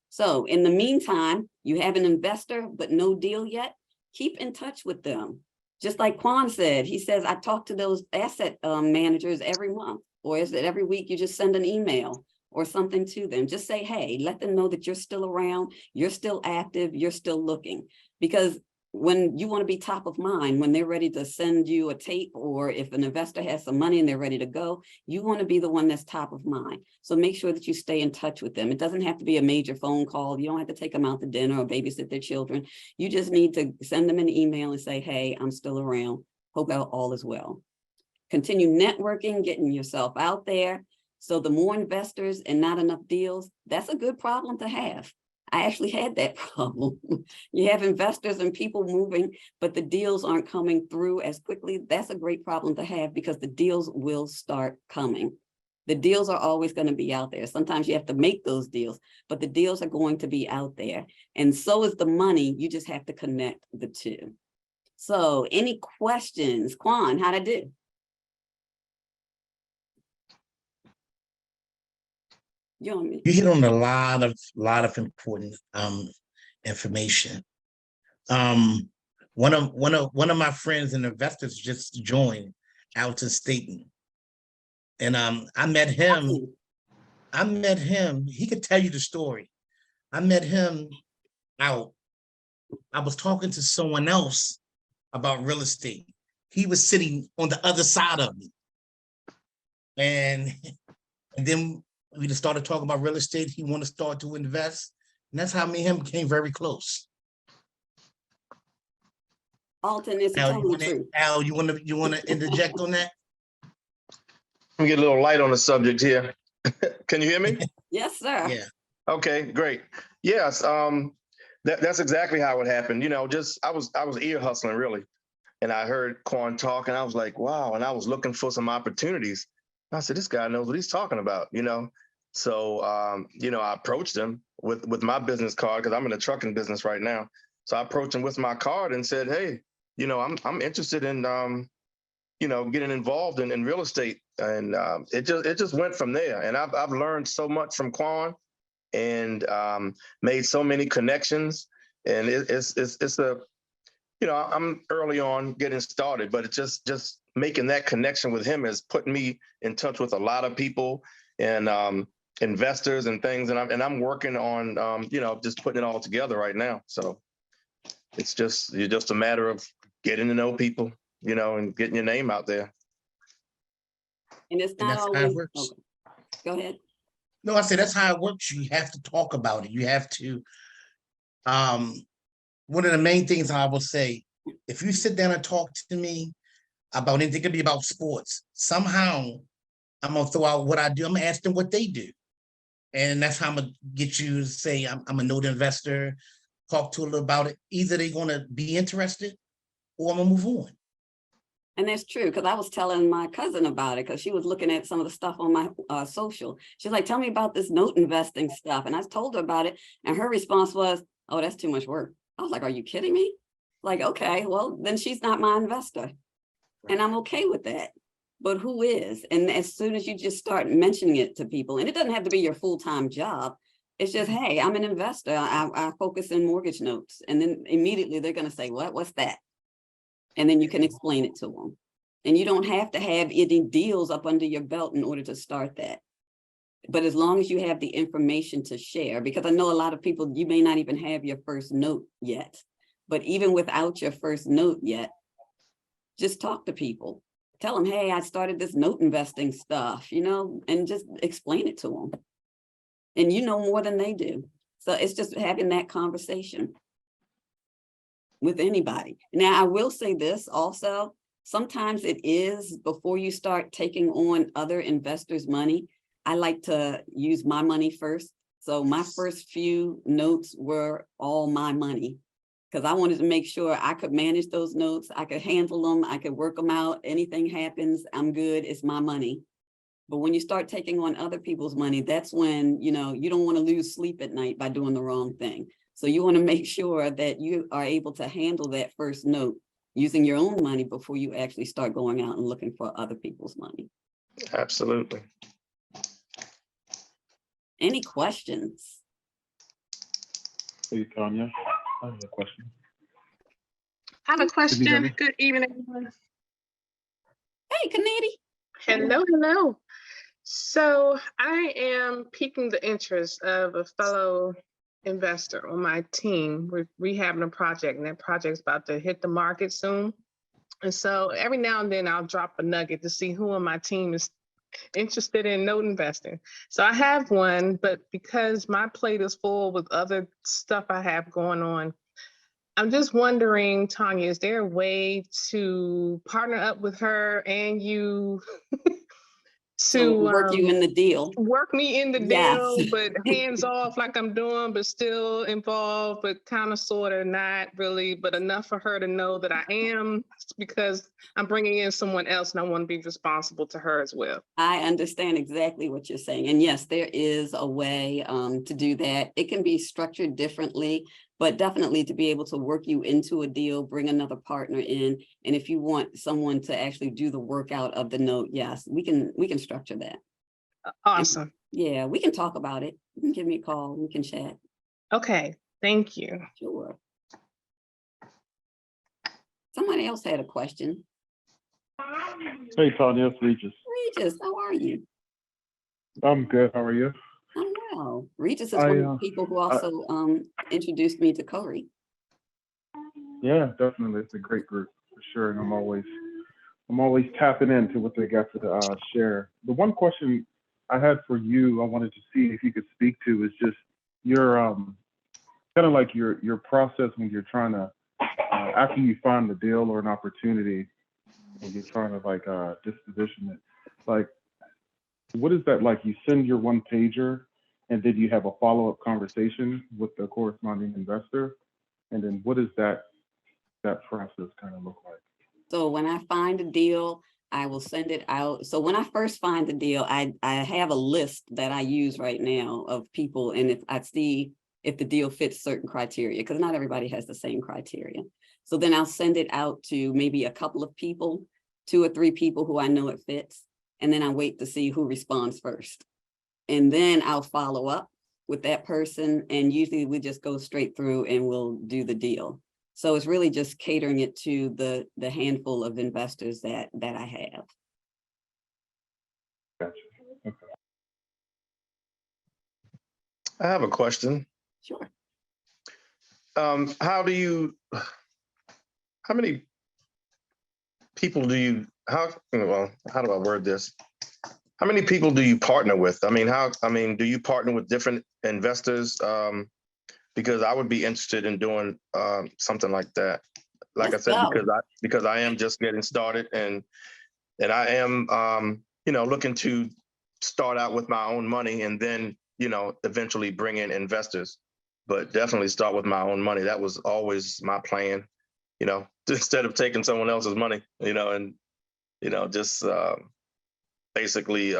So in the meantime, you have an investor, but no deal yet. Keep in touch with them. Just like Kwan said, he says, I talk to those asset managers every month, or is it every week you just send an email or something to them? Just say, hey, let them know that you're still around, you're still active, you're still looking. Because when you want to be top of mind, when they're ready to send you a tape, or if an investor has some money and they're ready to go, you want to be the one that's top of mind. So make sure that you stay in touch with them. It doesn't have to be a major phone call. You don't have to take them out to dinner or babysit their children. You just need to send them an email and say, hey, I'm still around. Hope all is well. Continue networking, getting yourself out there. So the more investors and not enough deals, that's a good problem to have. I actually had that problem. You have investors and people moving, but the deals aren't coming through as quickly. That's a great problem to have, because the deals will start coming. The deals are always going to be out there. Sometimes you have to make those deals, but the deals are going to be out there. And so is the money. You just have to connect the two. So any questions? Kwan, how'd I do? You on me? You hit on a lot of important information. One of my friends and investors just joined Alton Staten. And I met him. He could tell you the story. I met him out. I was talking to someone else about real estate. He was sitting on the other side of me. And then we just started talking about real estate. He wanted to start to invest. And that's how me and him became very close. Alton is Al, telling the truth. Al, you want to interject on that? Let me get a little light on the subject here. Can you hear me? Yes, sir. Yeah. Okay, great. Yes, that's exactly how it happened. You know, just I was ear hustling really, and I heard Kwan talk, and I was like, wow. And I was looking for some opportunities. I said, this guy knows what he's talking about. You know, so I approached him with my business card because I'm in the trucking business right now. So I approached him with my card and said, hey, I'm interested in getting involved in real estate. And it just went from there. And I've learned so much from Kwan and made so many connections. And it's a, I'm early on getting started, but it's just making that connection with him has put me in touch with a lot of people and investors and things. And I'm working on, just putting it all together right now. So it's just a matter of getting to know people, and getting your name out there. And it's not That's how it always. works. Okay. Go ahead. No, I said that's how it works. You have to talk about it. You have to. One of the main things I will say, if you sit down and talk to me about anything, it could be about sports. Somehow, I'm gonna throw out what I do. I'm gonna ask them what they do, and that's how I'm gonna get you to say I'm a note investor. Talk to a little about it. Either they're gonna be interested, or I'm gonna move on. And that's true, because I was telling my cousin about it because she was looking at some of the stuff on my social. She's like, tell me about this note investing stuff. And I told her about it. And her response was, oh, that's too much work. I was like, are you kidding me? Like, okay, well, then she's not my investor. And I'm okay with that. But who is? And as soon as you just start mentioning it to people, and it doesn't have to be your full-time job. It's just, hey, I'm an investor. I focus in mortgage notes. And then immediately they're going to say, what's that? And then you can explain it to them. And you don't have to have any deals up under your belt in order to start that. But as long as you have the information to share, because I know a lot of people, you may not even have your first note yet, but even without your first note yet, just talk to people. Tell them, hey, I started this note investing stuff, and just explain it to them. And you know more than they do. So it's just having that conversation with anybody. Now, I will say this also, sometimes it is before you start taking on other investors' money, I like to use my money first. So my first few notes were all my money because I wanted to make sure I could manage those notes. I could handle them. I could work them out. Anything happens, I'm good. It's my money. But when you start taking on other people's money, that's when, you don't want to lose sleep at night by doing the wrong thing. So you want to make sure that you are able to handle that first note using your own money before you actually start going out and looking for other people's money. Absolutely. Any questions? Hey, Tanya, I have a question. I have a Can you hear question. me? Good evening, everyone. Hey, Kanedi. Hello, hello. So I am piquing the interest of a fellow investor on my team. We're rehabbing a project, and that project's about to hit the market soon. And so every now and then I'll drop a nugget to see who on my team is interested in note investing. So I have one, but because my plate is full with other stuff I have going on, I'm just wondering, Tanya, is there a way to partner up with her and you So work you in the deal. work me in the Yes. deal, but hands off like I'm doing, but still involved, but kind of sort of not really, but enough for her to know that I am, because I'm bringing in someone else and I want to be responsible to her as well. I understand exactly what you're saying. And yes, there is a way to do that. It can be structured differently, but definitely to be able to work you into a deal, bring another partner in. And if you want someone to actually do the work out of the note, yes, we can structure that. Awesome. Yeah, we can talk about it. You can give me a call. We can chat. Okay, thank you. Sure. Somebody else had a question. Hey, Tanya, it's Regis. Regis, how are you? I'm good. How are you? I'm well. Regis is I, one of the people who also introduced me to Corey. Yeah, definitely. It's a great group for sure, and I'm always tapping into what they got to share. The one question I had for you, I wanted to see if you could speak to, is just your kind of like your process when you're trying to after you find the deal or an opportunity, and you're trying to like disposition it. Like, what is that like? You send your one pager, and then you have a follow-up conversation with the corresponding investor, and then what does that process kind of look like? So when I find a deal, I will send it out. So when I first find the deal, I have a list that I use right now of people. And if I see if the deal fits certain criteria, because not everybody has the same criteria. So then I'll send it out to maybe a couple of people, 2 or 3 people who I know it fits. And then I wait to see who responds first. And then I'll follow up with that person. And usually we just go straight through and we'll do the deal. So it's really just catering it to the handful of investors that I have. Gotcha. Okay. I have a question. Sure. How many people do you, how do I word this? How many people do you partner with? Do you partner with different investors? Because I would be interested in doing something like that. Like Let's I said, go. because I am just getting started, and I am looking to start out with my own money and then eventually bring in investors. But definitely start with my own money. That was always my plan. Instead of taking someone else's money, and just basically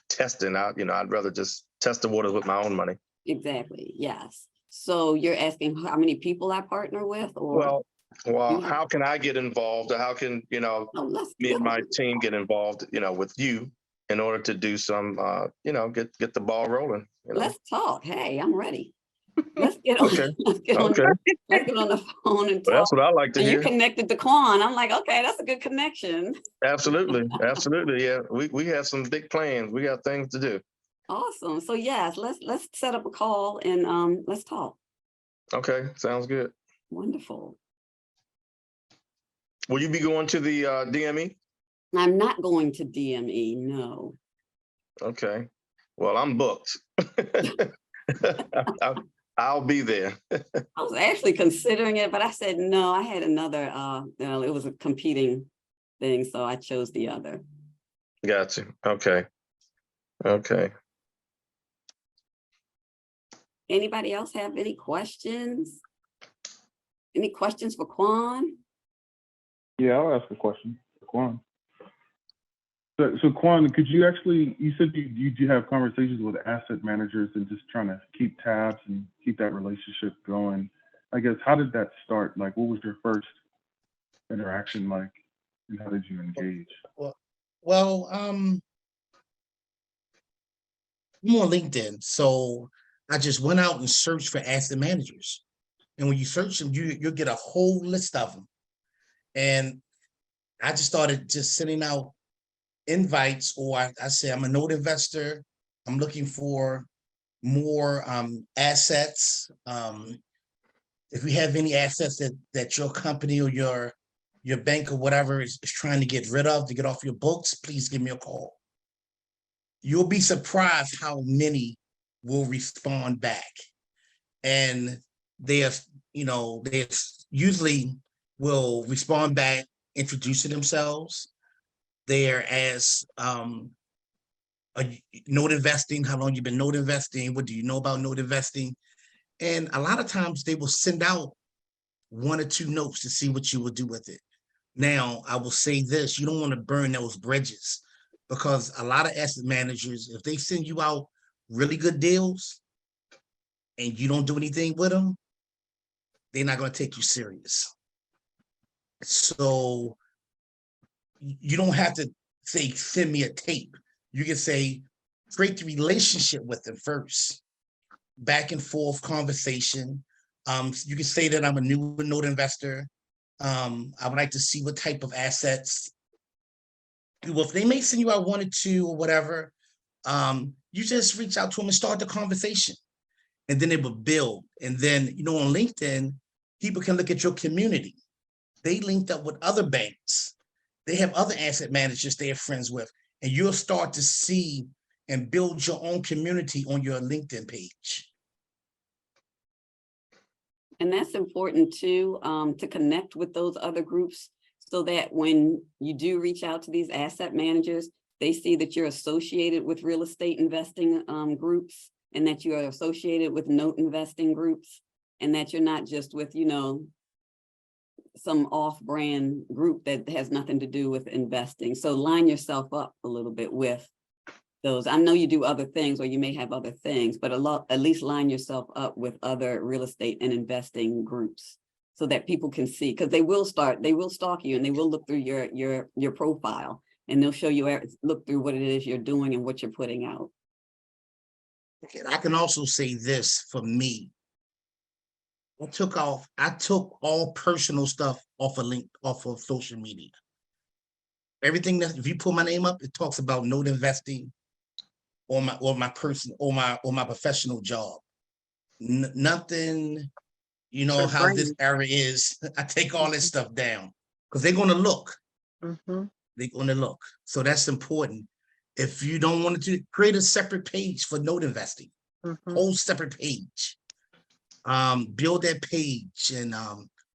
testing out. I'd rather just test the waters with my own money. Exactly. Yes. So you're asking how many people I partner with, or Well, how can I get involved? Or how can let's me and go. my team get involved? With you in order to do some, get the ball rolling. Let's talk. Hey, I'm ready. Let's get on. Okay. Let's get on. Okay. Let's get on the phone and Well, talk. that's what I like to And you hear. connected to Kwan. I'm like, okay, that's a good connection. Absolutely. Absolutely. Yeah. We have some big plans. We got things to do. Awesome. So yes, let's set up a call and let's talk. Okay. Sounds good. Wonderful. Will you be going to the DME? I'm not going to DME, no. Okay. Well, I'm booked. I'll be there. I was actually considering it, but I said no. I had another it was a competing thing, so I chose the other. Gotcha. Okay. Okay. Anybody else have any questions? Any questions for Kwan? Yeah, I'll ask a question for Kwan. So Kwan, could you actually, you said you do have conversations with asset managers and just trying to keep tabs and keep that relationship going. I guess, how did that start? Like, what was your first interaction like, and how did you engage? Well, I'm on LinkedIn, so I just went out and searched for asset managers. And when you search them, you'll get a whole list of them. And I just started just sending out invites, or I say I'm a note investor. I'm looking for more assets. If you have any assets that your company or your bank or whatever is trying to get rid of, to get off your books, please give me a call. You'll be surprised how many will respond back. And they usually will respond back introducing themselves. They're as note investing, how long you've been note investing, what do you know about note investing? And a lot of times they will send out 1 or 2 notes to see what you will do with it. Now, I will say this, you don't want to burn those bridges, because a lot of asset managers, if they send you out really good deals and you don't do anything with them, they're not going to take you serious. So you don't have to say, send me a tape. You can say, create the relationship with them first. Back and forth conversation. You can say that I'm a new note investor. I would like to see what type of assets. Well, if they may send you out 1 or 2 or whatever, you just reach out to them and start the conversation. And then it will build. And then, on LinkedIn, people can look at your community. They linked up with other banks. They have other asset managers they are friends with. And you'll start to see and build your own community on your LinkedIn page. And that's important too, to connect with those other groups so that when you do reach out to these asset managers, they see that you're associated with real estate investing groups, and that you are associated with note investing groups, and that you're not just with, some off-brand group that has nothing to do with investing. So line yourself up a little bit with those. I know you do other things, or you may have other things, but at least line yourself up with other real estate and investing groups so that people can see, because they will stalk you, and they will look through your profile, and they'll show you, look through what it is you're doing and what you're putting out. I can also say this for me. I took all personal stuff off of social media. Everything that, if you pull my name up, it talks about note investing or my professional job. Nothing, how this era is. I take all this stuff down because they're gonna look. Mm-hmm. They're gonna look. So that's important. If you don't want to create a separate page for note investing, whole separate page. Build that page and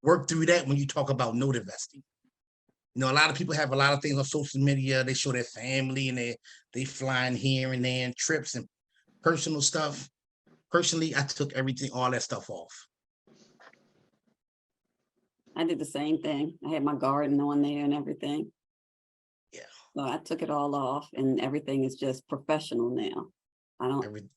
work through that when you talk about note investing. A lot of people have a lot of things on social media. They show their family and they flying here and there and trips and personal stuff. Personally, I took all that stuff off. I did the same thing. I had my garden on there and everything. Yeah. So I took it all off, and everything is just professional now.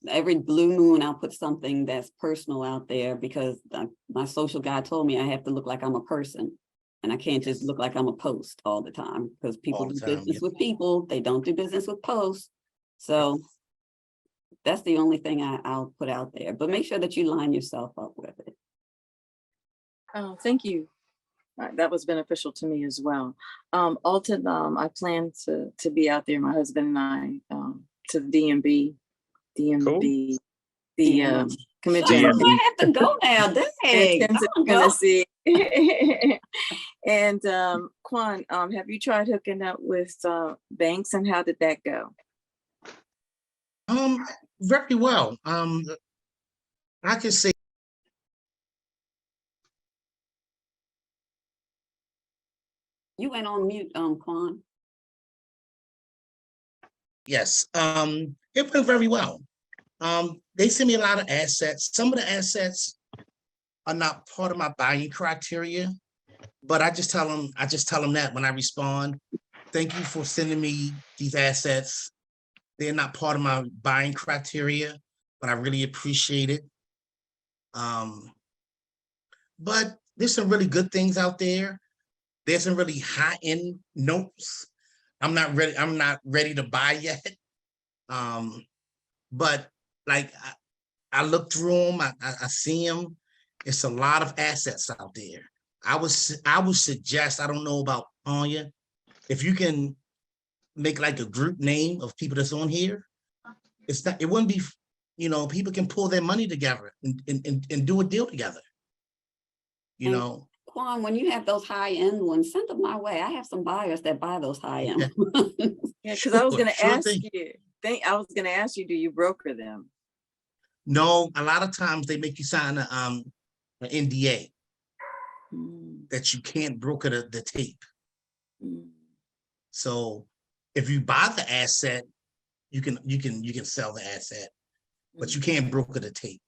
Every blue moon, I'll put something that's personal out there, because my social guy told me I have to look like I'm a person, and I can't just look like I'm a post all the time, because people do business with people. They don't do business with posts. So that's the only thing I'll put out there, but make sure that you line yourself up with it. Oh, thank you. That was beneficial to me as well. Alton, I plan to be out there, my husband and I, to the DMV. Cool. The convention. I have to go now. Dang. Tennessee. And Kwan, have you tried hooking up with banks, and how did that go? Very well. I can say you went on mute, Kwan. yes. It went very well. They send me a lot of assets. Some of the assets are not part of my buying criteria, but I just tell them that when I respond, thank you for sending me these assets. They're not part of my buying criteria, but I really appreciate it. But there's some really good things out there. There's some really high-end notes. I'm not ready to buy yet. But like I look through them, I see them. It's a lot of assets out there. I would suggest, I don't know about Anya, if you can make like a group name of people that's on here, it wouldn't be, people can pull their money together and do a deal together. Kwan, when you have those high-end ones, send them my way. I have some buyers that buy those high-end ones. Yeah, because I was going to ask you, do you broker them? No, a lot of times they make you sign an NDA that you can't broker the tape. So if you buy the asset, you can sell the asset, but you can't broker the tape.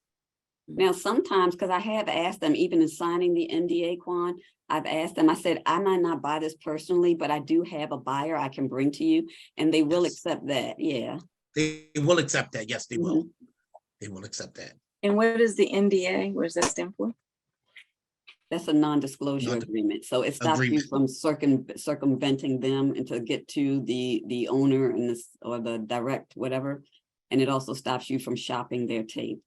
Now, sometimes, because I have asked them, even in signing the NDA, Kwan, I've asked them, I said, I might not buy this personally, but I do have a buyer I can bring to you, and they will accept that. Yeah. They will accept that. Yes, they will. They will accept that. And what is the NDA? What does that stand for? That's a non-disclosure agreement. So it stops you from circumventing them and to get to the owner and or the direct whatever. And it also stops you from shopping their tape.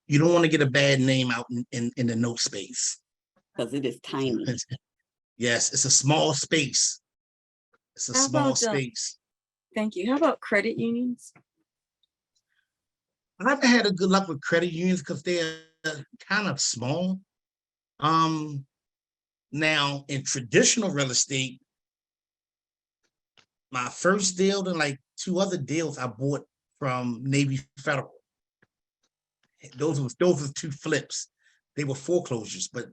You don't want to get a bad name out in the note space. Because it is tiny. Yes, it's a small space. It's a How small about, space. Thank you. How about credit unions? I haven't had a good luck with credit unions because they're kind of small. Now in traditional real estate, my first deal and like 2 other deals I bought from Navy Federal. Those were 2 flips. They were foreclosures, but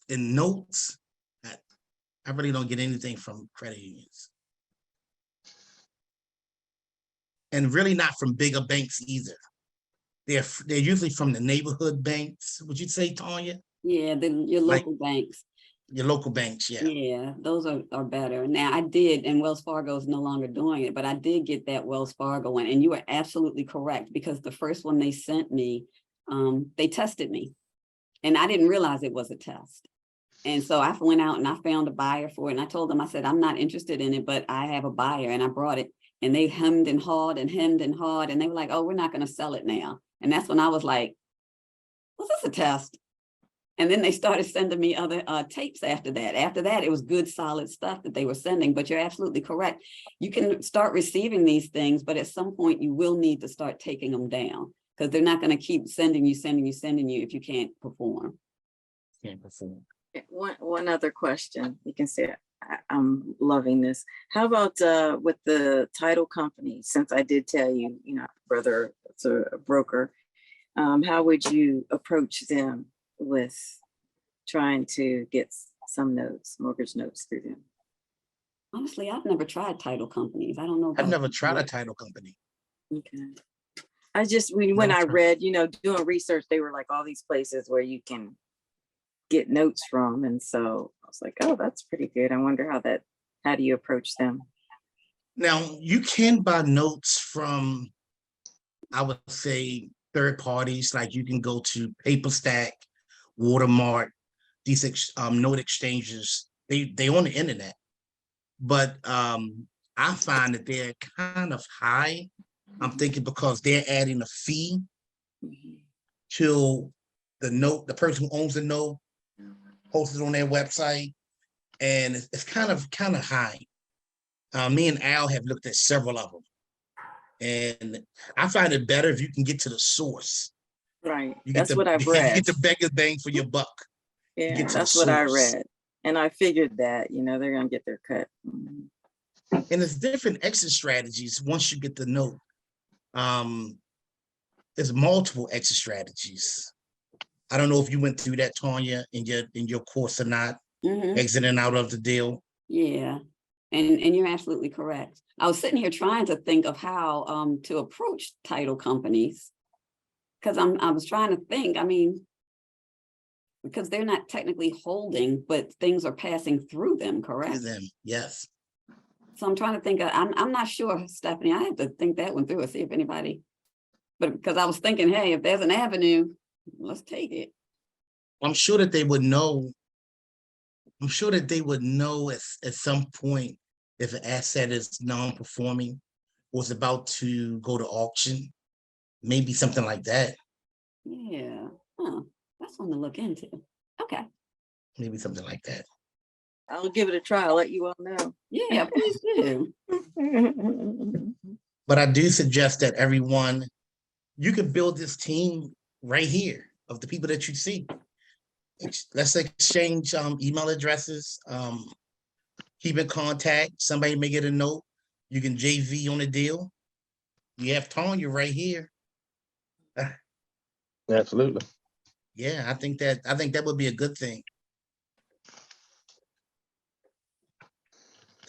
in notes, I really don't get anything from credit unions. And really not from bigger banks either. They're usually from the neighborhood banks. Would you say, Tanya? Yeah, your Like- local banks. Your local banks, yeah. Yeah, those are better. Now I did, and Wells Fargo is no longer doing it, but I did get that Wells Fargo one, and you are absolutely correct, because the first one they sent me, they tested me, and I didn't realize it was a test. And so I went out and I found a buyer for it, and I told them, I said, I'm not interested in it, but I have a buyer, and I brought it, and they hemmed and hawed, and they were like, oh, we're not going to sell it now. And that's when I was like, was this a test? And then they started sending me other tapes after that. After that, it was good, solid stuff that they were sending. But you're absolutely correct. You can start receiving these things, but at some point you will need to start taking them down, because they're not going to keep sending you if you can't perform. Can't perform. One other question. You can say, I'm loving this. How about with the title company? Since I did tell you, brother, it's a broker. How would you approach them with trying to get some notes, mortgage notes through them? Honestly, I've never tried title companies. I don't know. I've about never you. tried a title company. Okay. I just, when I Never read, doing research, they were like all these places where you can get notes from. And so I was like, oh, that's pretty good. I wonder how do you approach them? Now, you can buy notes from, I would say, third parties. Like you can go to PaperStack, Watermark, these note exchanges. They on the internet, but I find that they're kind of high. I'm thinking because they're adding a fee to the note. The person who owns the note posts it on their website, and it's kind of high. Me and Al have looked at several of them, and I find it better if you can get to the source. Right. You That's get what I've You read. get the biggest bang for your buck. Yeah, get to the that's what I source. read. And I figured that, they're going to get their cut. Mhm. And there's different exit strategies once you get the note. There's multiple exit strategies. I don't know if you went through that, Tanya, in your course or not, Mhm. exiting out of the deal. Yeah, and you're absolutely correct. I was sitting here trying to think of how to approach title companies, because I was trying to think. I mean, because they're not technically holding, but things are passing through them, correct? Them, yes. So I'm trying to think. I'm not sure, Stephanie. I have to think that one through and see if anybody. But because I was thinking, hey, if there's an avenue, let's take it. I'm sure that they would know. I'm sure that they would know at some point if an asset is non-performing or is about to go to auction, maybe something like that. Yeah. Huh. That's one to look into. Okay. Maybe something like that. I'll give it a try. I'll let you all know. Yeah, please do. But I do suggest that everyone, you can build this team right here of the people that you see. Let's exchange email addresses, keep in contact. Somebody may get a note. You can JV on the deal. You have Tanya right here. Absolutely. Yeah, I think that would be a good thing.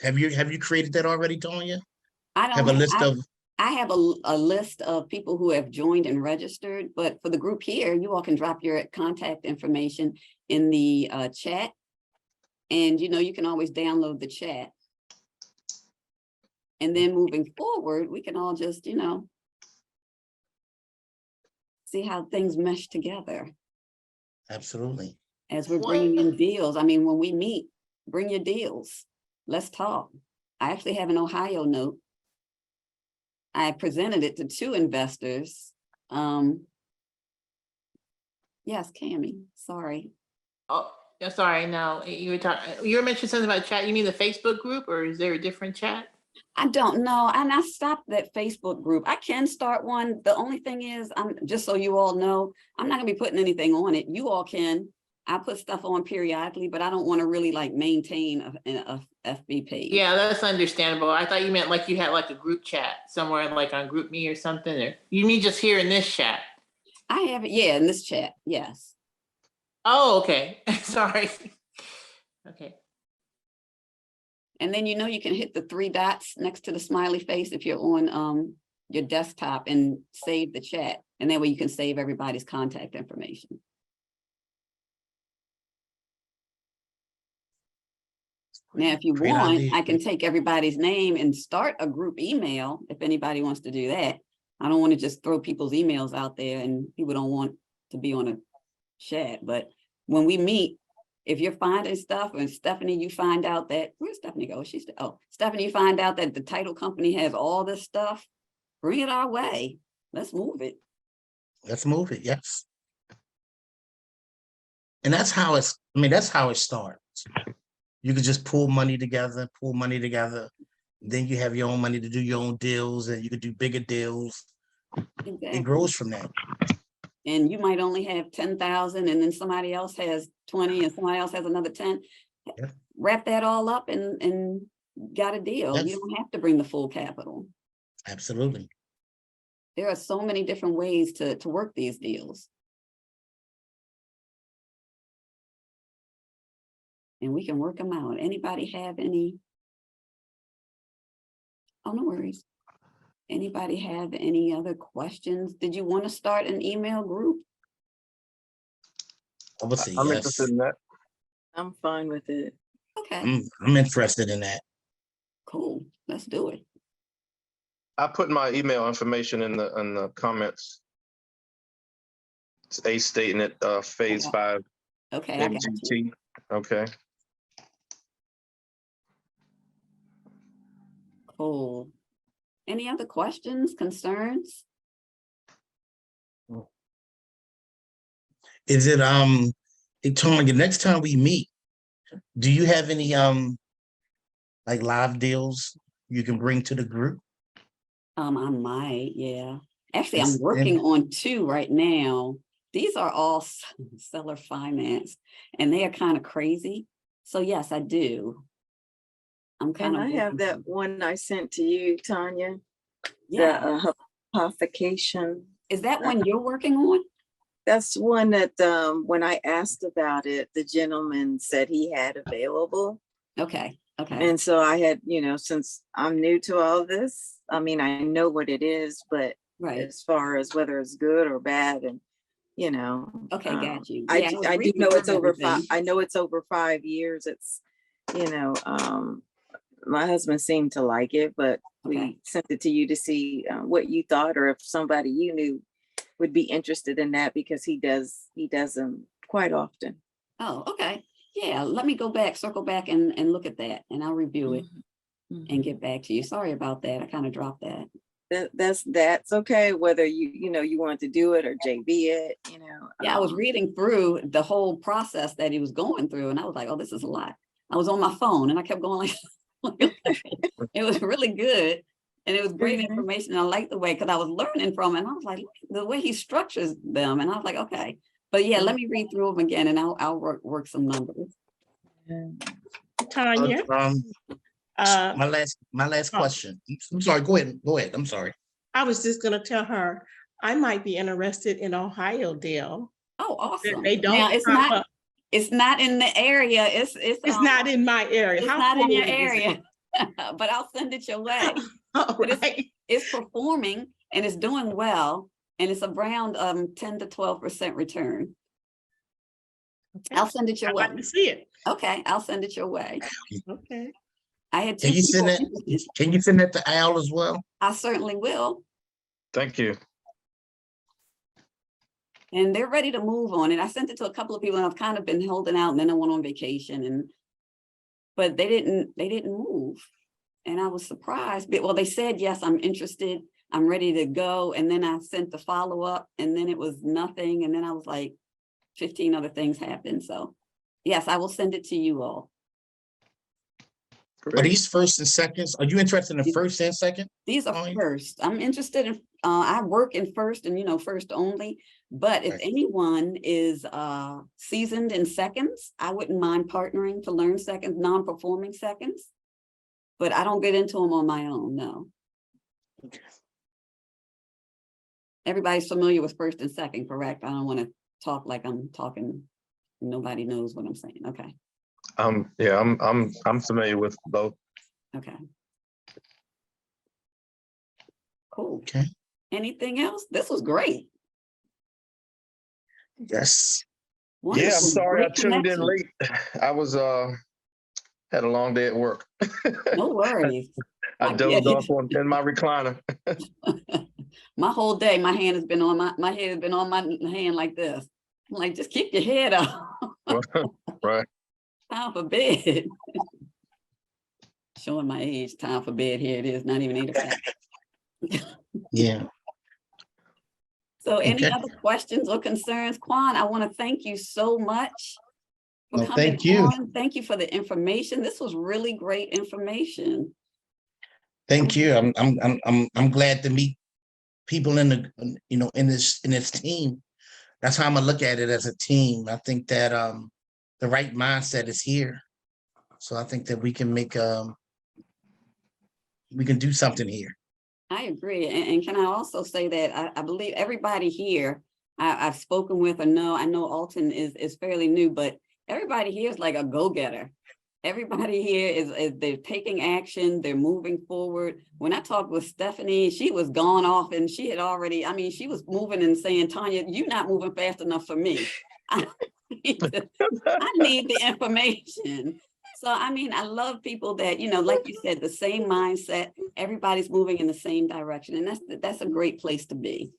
Have you created that already, Tanya? I don't Have a list of I have a list of people who have joined and registered, but for the group here, you all can drop your contact information in the chat. And you can always download the chat. And then moving forward, we can all just, see how things mesh together absolutely. as we're bringing in deals. I mean, when we meet, bring your deals. Let's talk. I actually have an Ohio note. I presented it to 2 investors. Yes, Cammie, sorry. Oh, yeah, sorry, no, you were mentioning something about chat. You mean the Facebook group, or is there a different chat? I don't know, and I stopped that Facebook group. I can start one. The only thing is, just so you all know, I'm not gonna be putting anything on it. You all can. I put stuff on periodically, but I don't want to really like maintain a FB page. Yeah, that's understandable. I thought you meant like you had like a group chat somewhere, like on GroupMe or something, or you mean just here in this chat? I have it, yeah, in this chat, yes. Oh, okay, sorry. Okay. And then you can hit the 3 dots next to the smiley face if you're on your desktop and save the chat. And that way you can save everybody's contact information. Now, if you Great want, idea. I can take everybody's name and start a group email if anybody wants to do that. I don't want to just throw people's emails out there and people don't want to be on a chat. But when we meet, if you're finding stuff, and Stephanie, you find out that, where's Stephanie go? Stephanie, you find out that the title company has all this stuff, bring it our way. Let's move it. Let's move it, yes. And that's how that's how it starts. You could just pull money together. Then you have your own money to do your own deals, and you could do bigger deals. Exactly. It grows from that. And you might only have 10,000 and then somebody else has 20 and somebody else has another 10. Yeah. Wrap that all up and got a deal. Yes. You don't have to bring the full capital. Absolutely. There are so many different ways to work these deals. And we can work them out. Anybody have any? Oh, no worries. Anybody have any other questions? Did you want to start an email group? I would say I'm yes. interested in that. I'm fine with it. Okay, I'm interested in that. cool. Let's do it. I put my email information in the comments. It's A stating it, phase 5 Okay, I got you. MGT. Okay. Cool. Any other questions, concerns? Is it hey, Tony, next time we meet, do you have any like live deals you can bring to the group? I might, yeah. Actually, I'm It's- working on 2 right now. These are all seller finance and they are kind of crazy. So yes, I do. I'm kind And of. I have that one I sent to you, Tanya, Yeah, the hypothecation. is that one you're working on? That's one that when I asked about it, the gentleman said he had available. Okay, okay, And so I had, since I'm new to all this, I mean, I know what it is, but right. as far as whether it's good or bad, and Okay, got you. I, Yeah, was I do reading know it's through over 5. everything. I know it's over 5 years. It's, my husband seemed to like it, but Okay. we sent it to you to see what you thought, or if somebody you knew would be interested in that, because he does them quite often. Oh, okay. Yeah, let me circle back and look at that and I'll review it and get back to you. Sorry about that. I kind of dropped that. That's okay, whether you want to do it or JB it, Yeah, I was reading through the whole process that he was going through and I was like, oh, this is a lot. I was on my phone and I kept going like, it was really good. And it was great information. I liked the way, because I was learning from it. And I was like, the way he structures them. And I was like, okay. But yeah, let me read through them again and I'll work some numbers. Tanya, My last question. I'm sorry. Go ahead. I'm sorry. I was just gonna tell her, I might be interested in Ohio deal. Oh, awesome. They don't Now, pop up. it's not in the area. It's not in my area. It's How not in your cool is it? area. But I'll send it your way. All But right. it's performing and it's doing well. And it's around 10 to 12% return. Okay. I'll send it your I'd way. like to see it. Okay, I'll send it your way. Okay. I had 2 Can you send people that? interested. Can you send that to Al as well? I certainly will. Thank you. And they're ready to move on it. I sent it to a couple of people and I've kind of been holding out, and then I went on vacation but they didn't move. And I was surprised, but well, they said, yes, I'm interested. I'm ready to go. And then I sent the follow-up and then it was nothing. And then I was like, 15 other things happened. So yes, I will send it to you all. Are Great. these first and seconds? Are you interested in the first and second? These are Fine. first. I'm interested in, I work in first and, first only. But if Right. anyone is seasoned in seconds, I wouldn't mind partnering to learn seconds, non-performing seconds. But I don't get into them on my own, no. Okay. Everybody's familiar with first and second, correct? I don't want to talk like I'm talking, nobody knows what I'm saying. Okay, Yeah, I'm familiar with both. okay. Cool. Okay. Anything else? This was great. Yes. Yeah, I'm Wonderful. sorry I Great tuned in connection. late. I was had a long day at work. No worries. I dozed off in my recliner. My whole day, my hand has been on my head has been on my hand like this. I'm like, just keep your head up. Right. Time for bed. Showing my age, time for bed. Here it is, not even 8 o'clock. Yeah. So any Okay. other questions or concerns? Kwan, I want to thank you so much for No, coming thank you. on. Thank you for the information. This was really great information. Thank you. I'm glad to meet people in the, in this team. That's how I'm gonna look at it, as a team. I think that the right mindset is here. So I think that we can make we can do something here. I agree. And can I also say that I believe everybody here I've spoken with or know, I know Alton is fairly new, but everybody here is like a go-getter. Everybody here is they're taking action, they're moving forward. When I talked with Stephanie, she was gone off and she had already, I mean, she was moving and saying, Tanya, you're not moving fast enough for me. I need the information. So, I mean, I love people that, like you said, the same mindset, everybody's moving in the same direction. And that's a great place to be.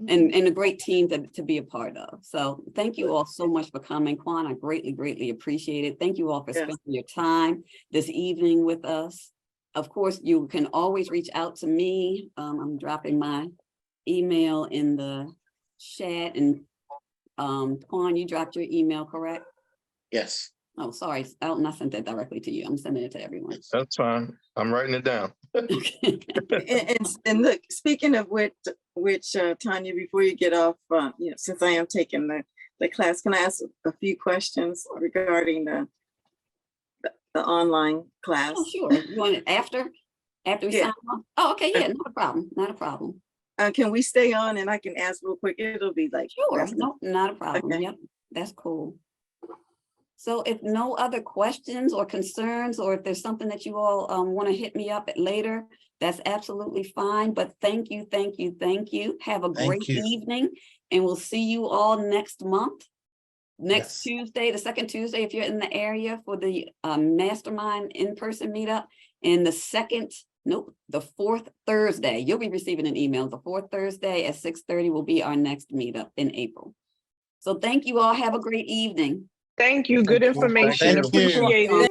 And a great team to be a part of. So thank you all so much for coming. Kwan, I greatly appreciate it. Thank you all for spending your time this evening with us. Of course, you can always reach out to me. I'm dropping my email in the chat, and Kwan, you dropped your email, correct? Yes. Oh, sorry, Elton, I sent that directly to you. I'm sending it to everyone. That's fine. I'm writing it down. And look, speaking of which, Tanya, before you get off, since I am taking the class, can I ask a few questions regarding the online class? Oh, sure. You want it after we sign off? Oh, okay, yeah, not a problem, not a problem. Can we stay on and I can ask real quick? It'll be like Sure, no, not a problem. Okay. Yep, that's cool. So if no other questions or concerns, or if there's something that you all want to hit me up at later, that's absolutely fine. But thank you. Have a great evening, and we'll see you all next month. Next Tuesday, the second Tuesday, if you're in the area, for the mastermind in-person meetup. And the fourth Thursday, you'll be receiving an email. The fourth Thursday at 6:30 will be our next meetup in April. So thank you all. Have a great evening. Thank you. Good information. Thank you. Appreciate it.